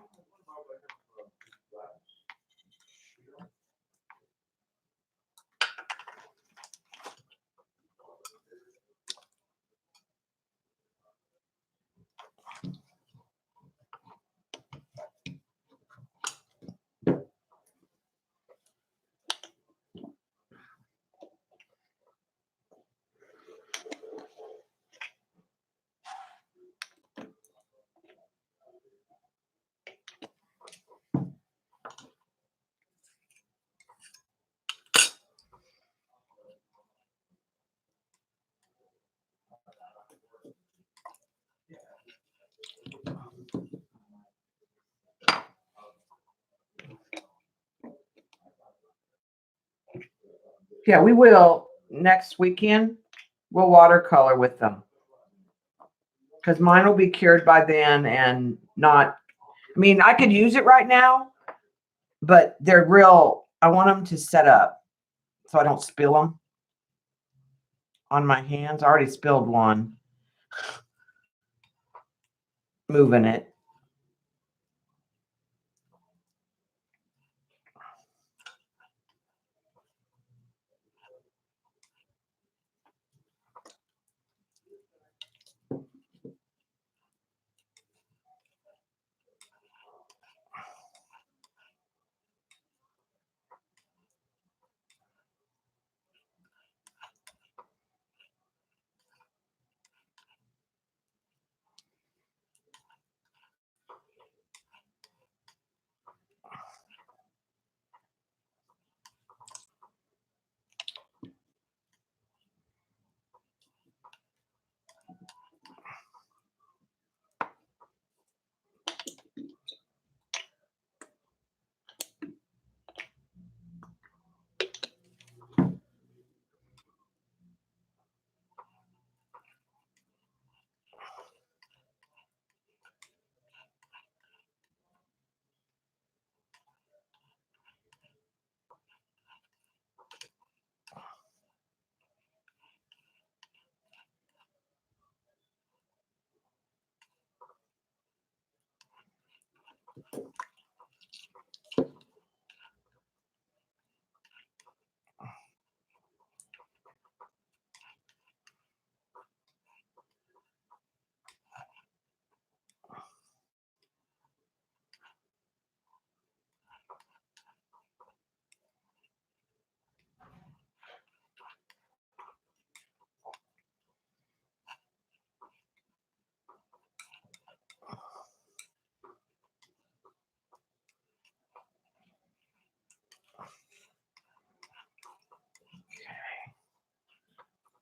Yeah, we will next weekend. We'll watercolor with them because mine will be cured by then and not. I mean, I could use it right now, but they're real. I want them to set up so I don't spill them on my hands. I already spilled one moving it.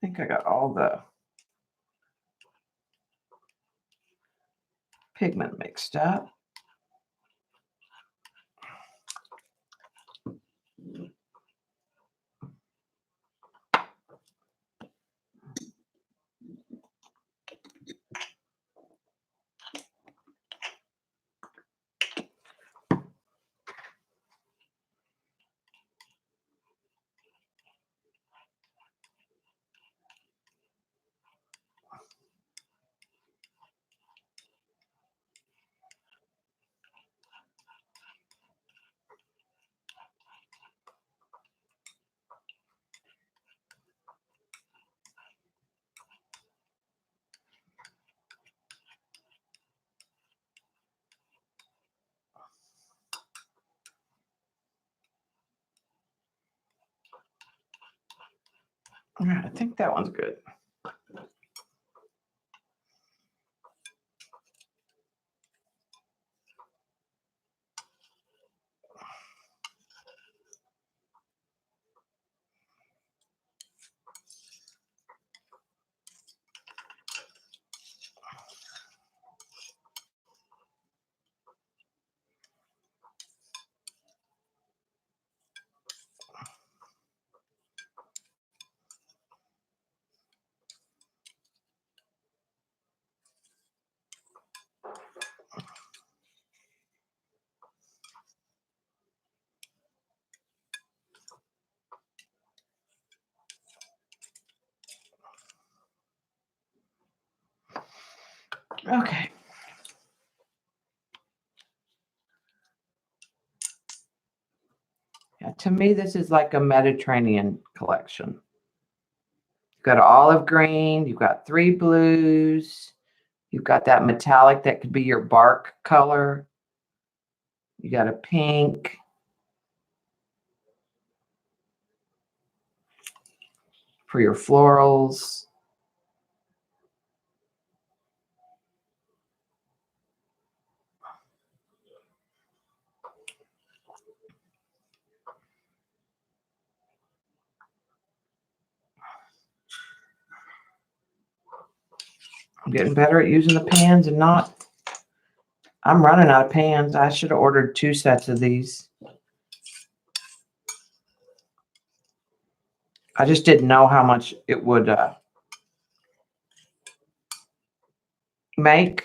I think I got all the pigment mixed up. All right, I think that one's good. Okay. Yeah, to me, this is like a Mediterranean collection. You've got an olive green, you've got 3 blues, you've got that metallic that could be your bark color. You got a pink. For your florals. I'm getting better at using the pans and not. I'm running out of pans. I should have ordered 2 sets of these. I just didn't know how much it would make.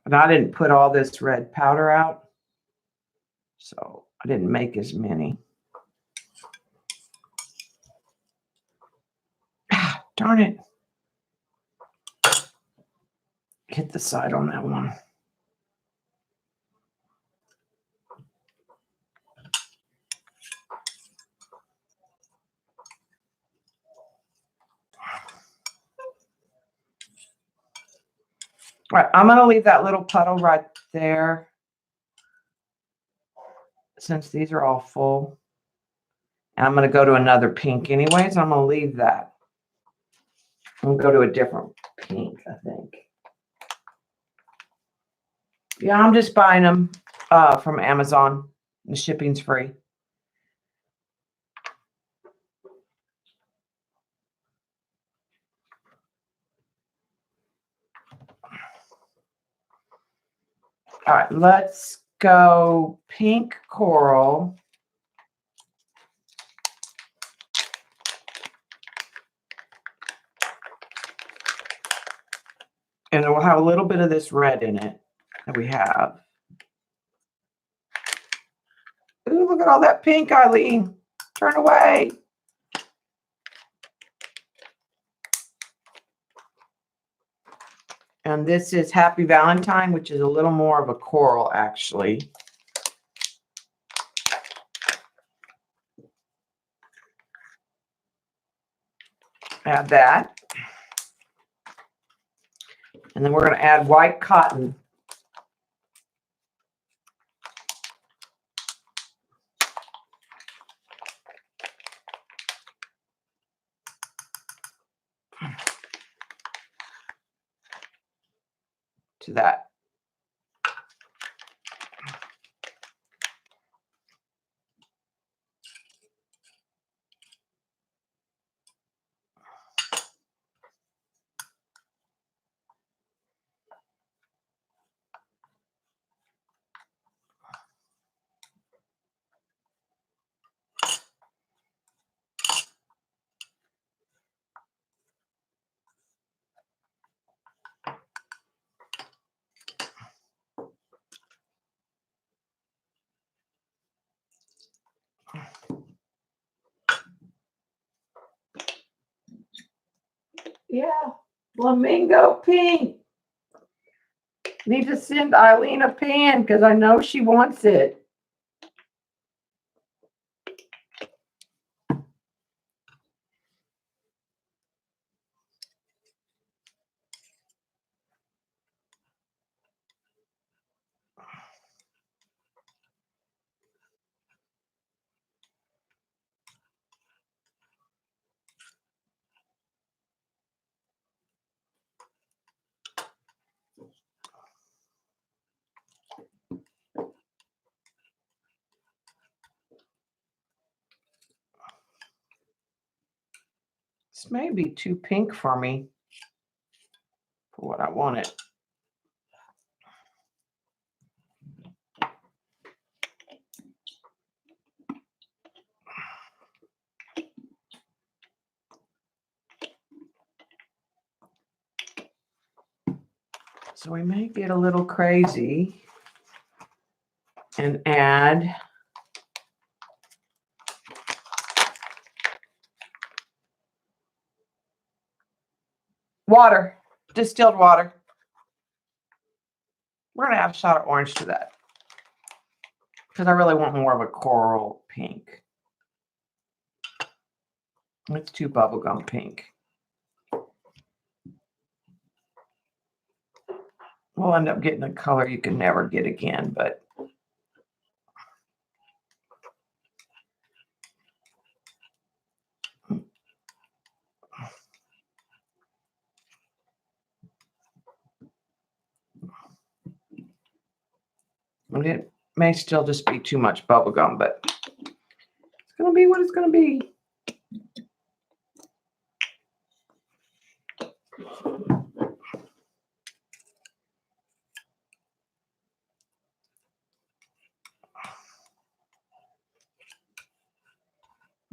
And I didn't put all this red powder out, so I didn't make as many. Ah, darn it. Hit the side on that one. All right, I'm going to leave that little puddle right there since these are all full. And I'm going to go to another pink anyways. I'm going to leave that. I'm going to go to a different pink, I think. Yeah, I'm just buying them from Amazon. The shipping's free. All right, let's go pink coral. And it will have a little bit of this red in it that we have. Ooh, look at all that pink, Eileen. Turn away. And this is Happy Valentine, which is a little more of a coral, actually. Add that. And then we're going to add white cotton. To that. Yeah, flamingo pink. Need to send Eileen a pan because I know she wants it. This may be too pink for me for what I wanted. So we may get a little crazy and add water, distilled water. We're going to add a shot of orange to that because I really want more of a coral pink. It's too bubblegum pink. we'll end up getting a color you can never get again, but it may still just be too much bubble gum, but it's going to be what it's going to be.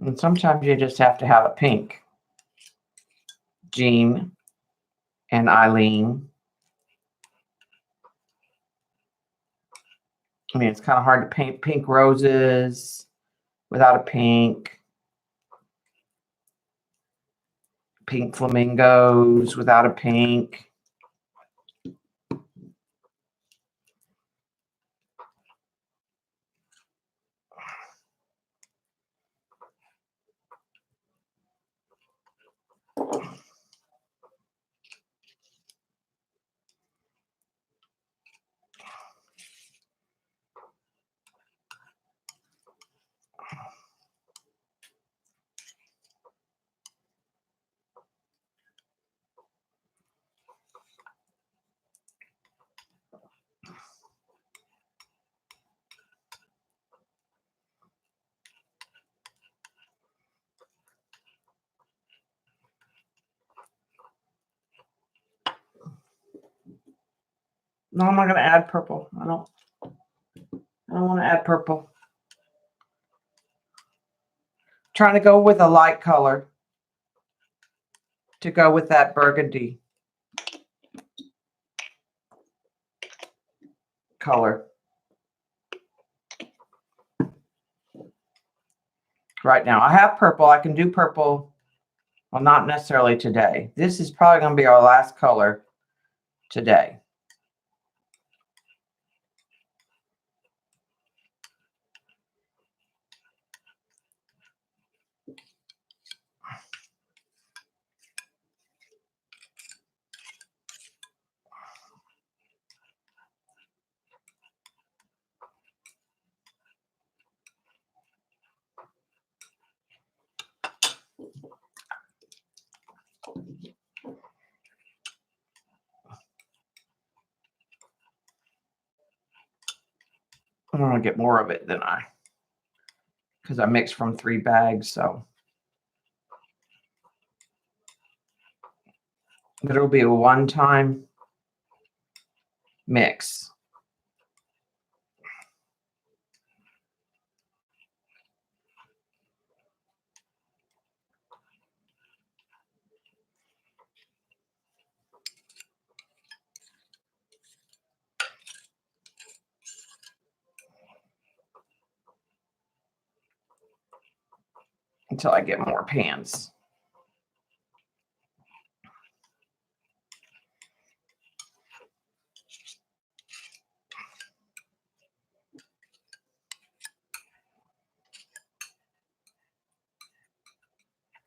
And sometimes you just have to have a pink. Jean and Eileen. I mean, it's kind of hard to paint pink roses without a pink. Pink flamingos without a pink. No, I'm not going to add purple. I don't want to add purple. Trying to go with a light color to go with that burgundy color. Right now, I have purple. I can do purple. Well, not necessarily today. This is probably going to be our last color today. I want to get more of it than because I mixed from 3 bags, so. But it'll be a one-time mix. Until I get more pans.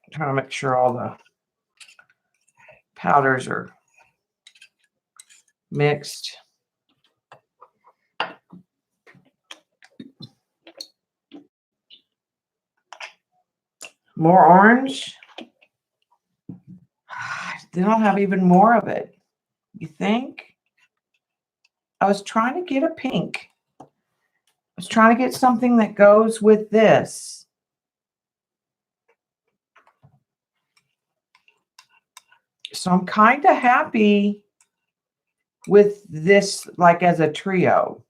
I'm trying to make sure all the powders are mixed. More orange. Then I'll have even more of it. You think? I was trying to get a pink. I was trying to get something that goes with this. So I'm kind of happy with this, like as a trio.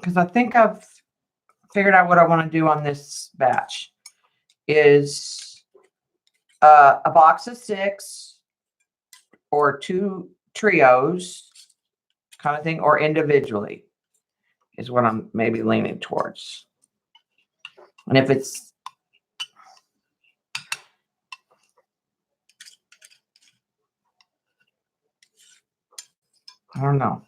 Because I think I've figured out what I want to do on this batch is a box of 6 or 2 trios kind of thing, or individually is what I'm maybe leaning towards. And if it's I don't know.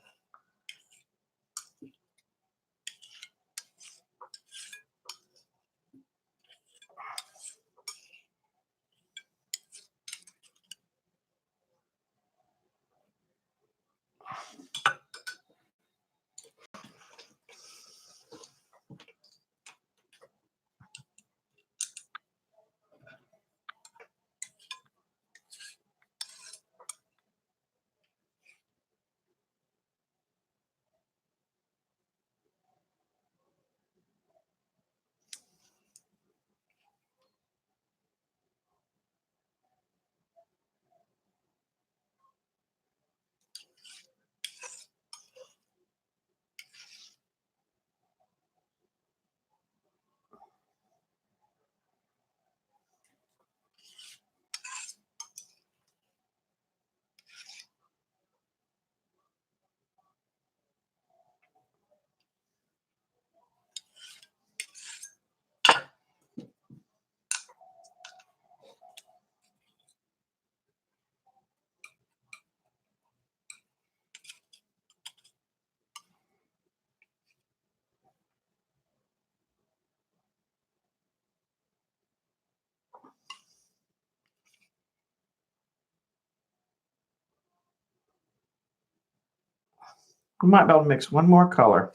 I might be able to mix one more color.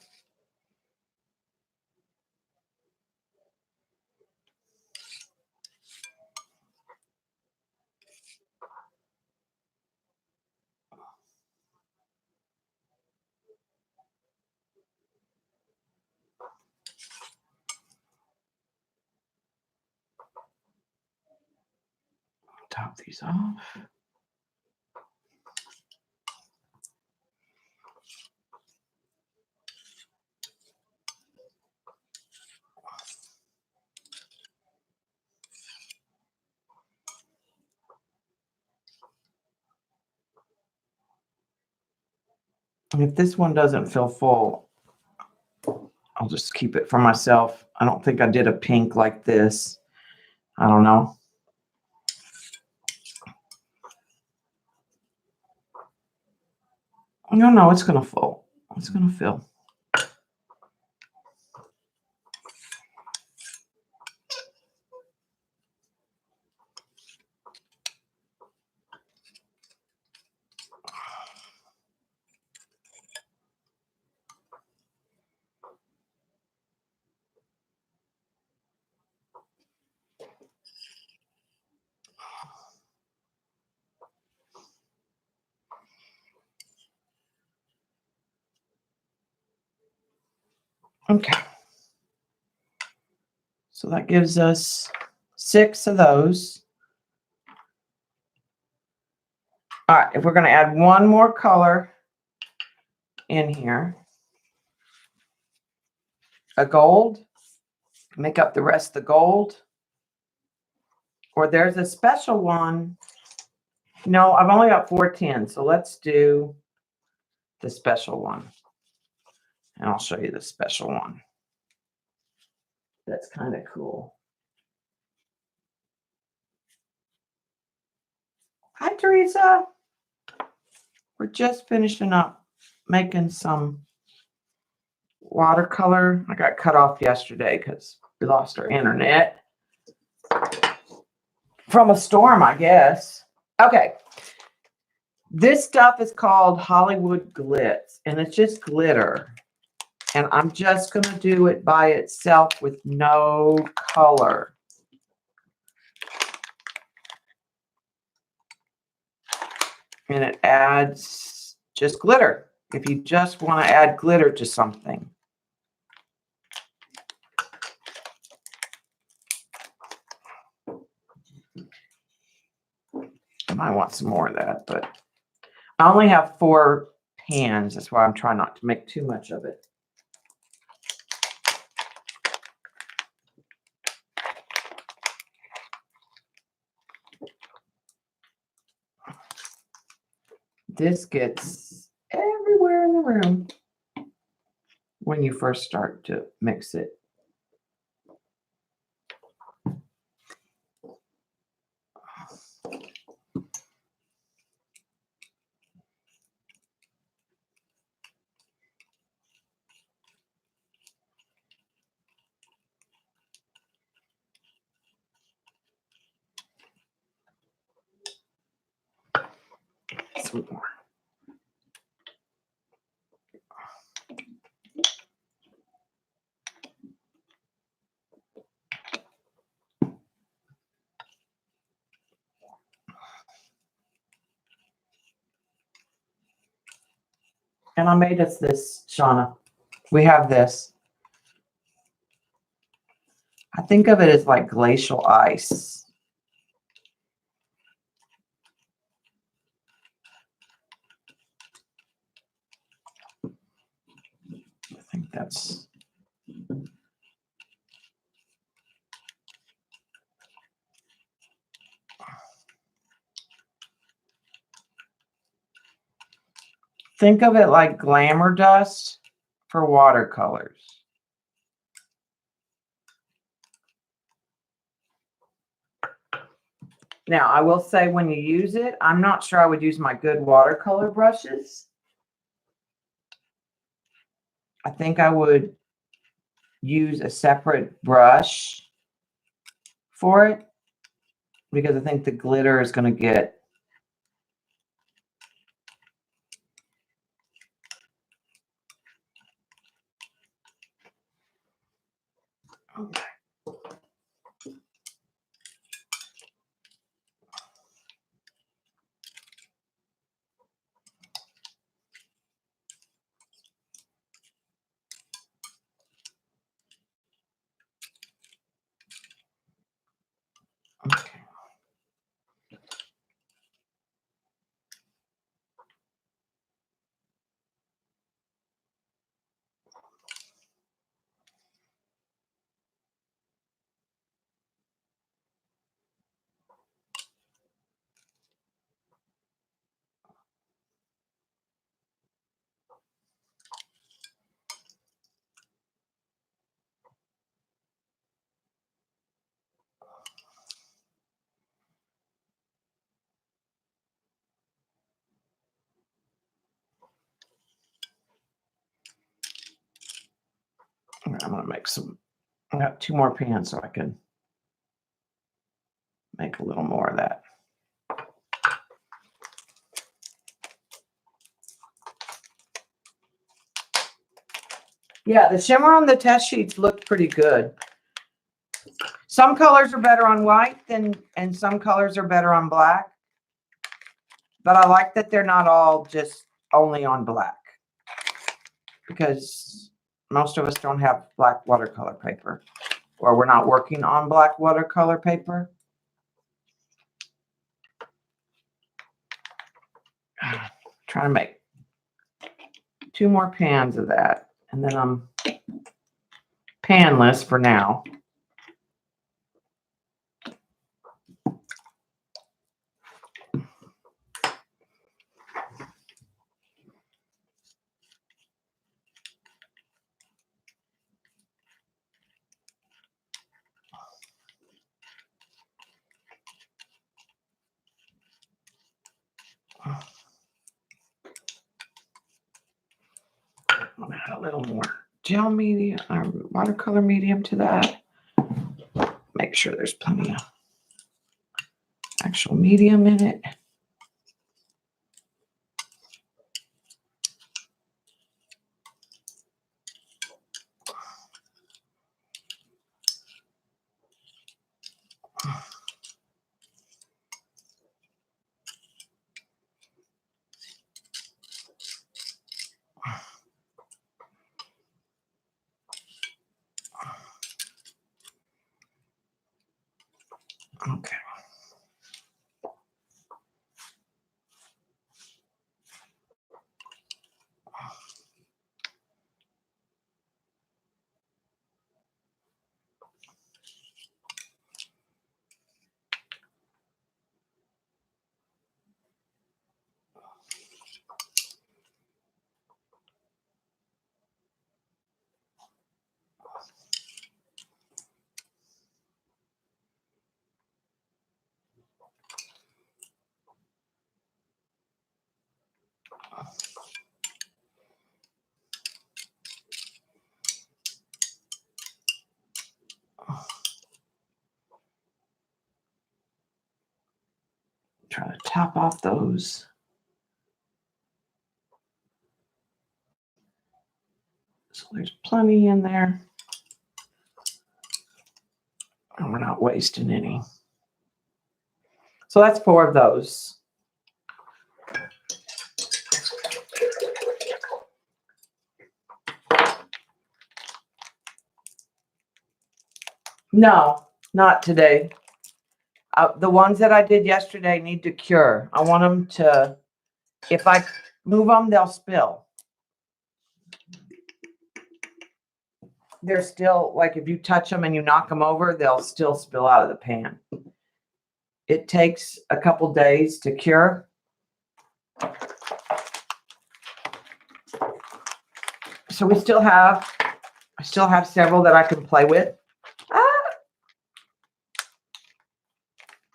Top these off. And if this one doesn't feel full, I'll just keep it for myself. I don't think I did a pink like this. I don't know. No, it's going to fill. It's going to fill. Okay. So that gives us 6 of those. All right, if we're going to add one more color in here, a gold, make up the rest of the gold. Or there's a special one. No, I've only got 4 tins, so let's do the special one. And I'll show you the special one. That's kind of cool. Hi, Teresa. We're just finishing up making some watercolor. I got cut off yesterday because we lost our internet from a storm, I guess. Okay. This stuff is called Hollywood Glitz, and it's just glitter. And I'm just going to do it by itself with no color. And it adds just glitter. If you just want to add glitter to something. I might want some more of that, but I only have 4 pans. That's why I'm trying not to make too much of it. this gets everywhere in the room when you first start to mix it. Some more. And I made us this, Shauna. We have this. I think of it as like glacial ice. I think that's... Think of it like glamour dust for watercolors. Now, I will say when you use it, I'm not sure I would use my good watercolor brushes. I think I would use a separate brush for it because I think the glitter is going to get... Okay. Okay. I'm going to make some... I got 2 more pans so I can make a little more of that. Yeah, the shimmer on the test sheets looked pretty good. Some colors are better on white and some colors are better on black. But I like that they're not all just only on black, because most of us don't have black watercolor paper, or we're not working on black watercolor paper. Trying to make 2 more pans of that, and then I'm panless for now. I'm gonna add a little more gel medium or watercolor medium to that. Make sure there's plenty of actual medium in it. Okay. try to top off those. So there's plenty in there. And we're not wasting any. So that's 4 of those. No, not today. The ones that I did yesterday need to cure. I want them to, if I move them, they'll spill. They're still, like if you touch them and you knock them over, they'll still spill out of the pan. It takes a couple days to cure. So I still have several that I can play with.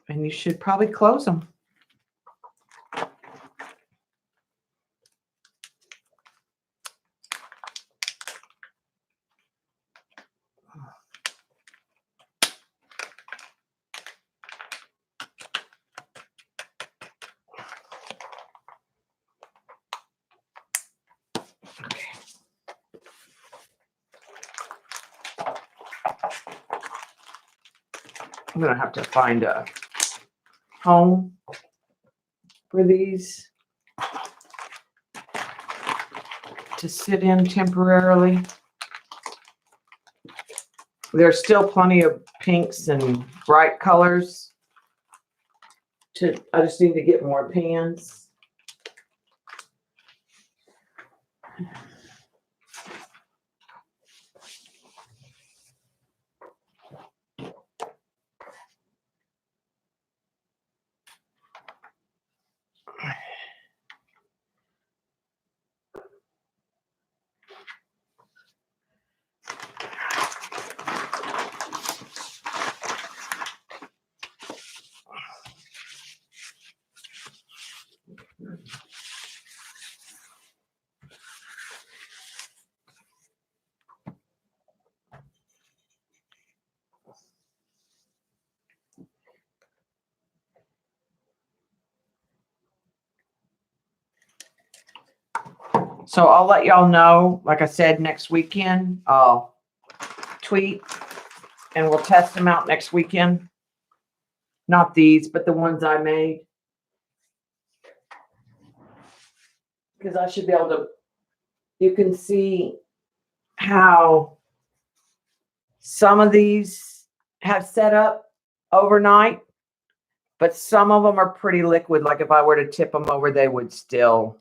And you should probably close them. Okay. I'm going to have to find a home for these to sit in temporarily. There's still plenty of pinks and bright colors. I just need to get more pans. So I'll let y'all know, like I said, next weekend, I'll tweet and we'll test them out next weekend. Not these, but the ones I made. Because I should be able to, you can see how some of these have set up overnight, but some of them are pretty liquid. Like if I were to tip them over, they would still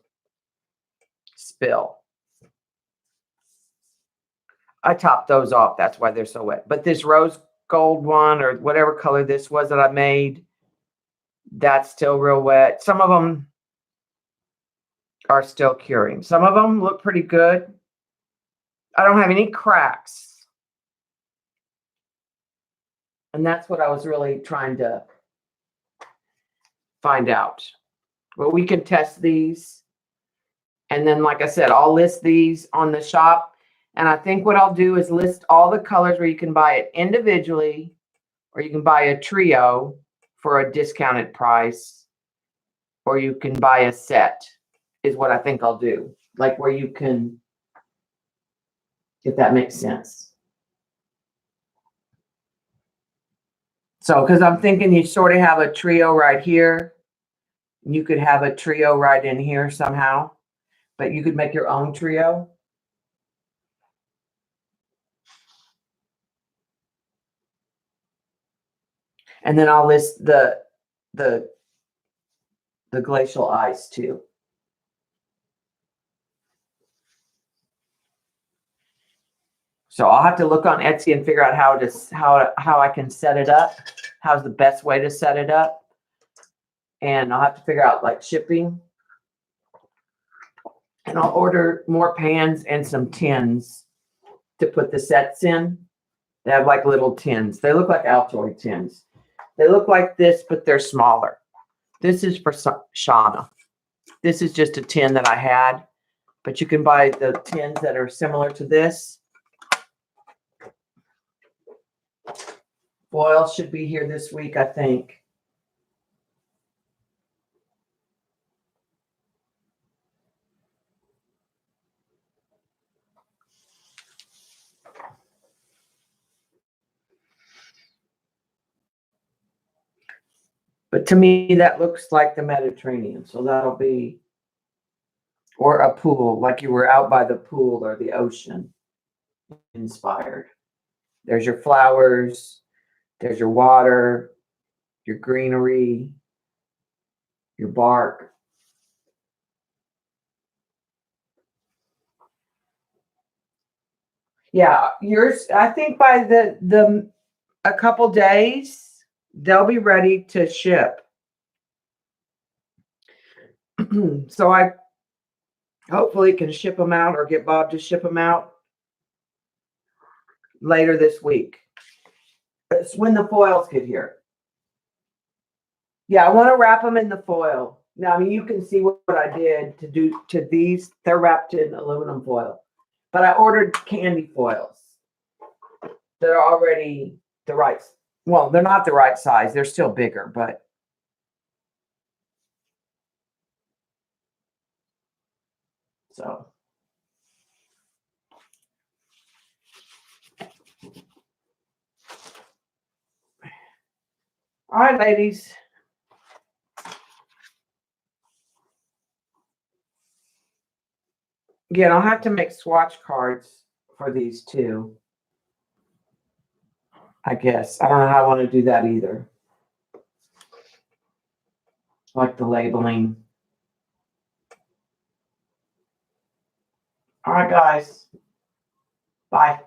spill. I topped those off. That's why they're so wet. But this rose gold one or whatever color this was that I made, that's still real wet. Some of them are still curing. Some of them look pretty good. I don't have any cracks. And that's what I was really trying to find out. But we can test these. And then, like I said, I'll list these on the shop. And I think what I'll do is list all the colors where you can buy it individually or you can buy a trio for a discounted price, or you can buy a set is what I think I'll do. Like where you can, if that makes sense. So, because I'm thinking you sort of have a trio right here. You could have a trio right in here somehow, but you could make your own trio. And then I'll list the glacial ice too. So I'll have to look on Etsy and figure out how I can set it up. How's the best way to set it up? And I'll have to figure out like shipping. And I'll order more pans and some tins to put the sets in. They have like little tins. They look like Altoid tins. They look like this, but they're smaller. This is for Shauna. This is just a tin that I had, but you can buy the tins that are similar to this. Foil should be here this week, I think. But to me, that looks like the Mediterranean. So that'll be, or a pool, like you were out by the pool or the ocean inspired. There's your flowers, there's your water, your greenery, your bark. Yeah, yours, I think by the a couple days, they'll be ready to ship. So I hopefully can ship them out or get Bob to ship them out later this week. It's when the foils get here. Yeah, I want to wrap them in the foil. Now, I mean, you can see what I did to do to these. They're wrapped in aluminum foil, but I ordered candy foils. They're already the right. Well, they're not the right size. They're still bigger, but so. All right, ladies. Again, I'll have to make swatch cards for these too. I guess. I don't know how I want to do that either. Like the labeling. All right, guys. Bye.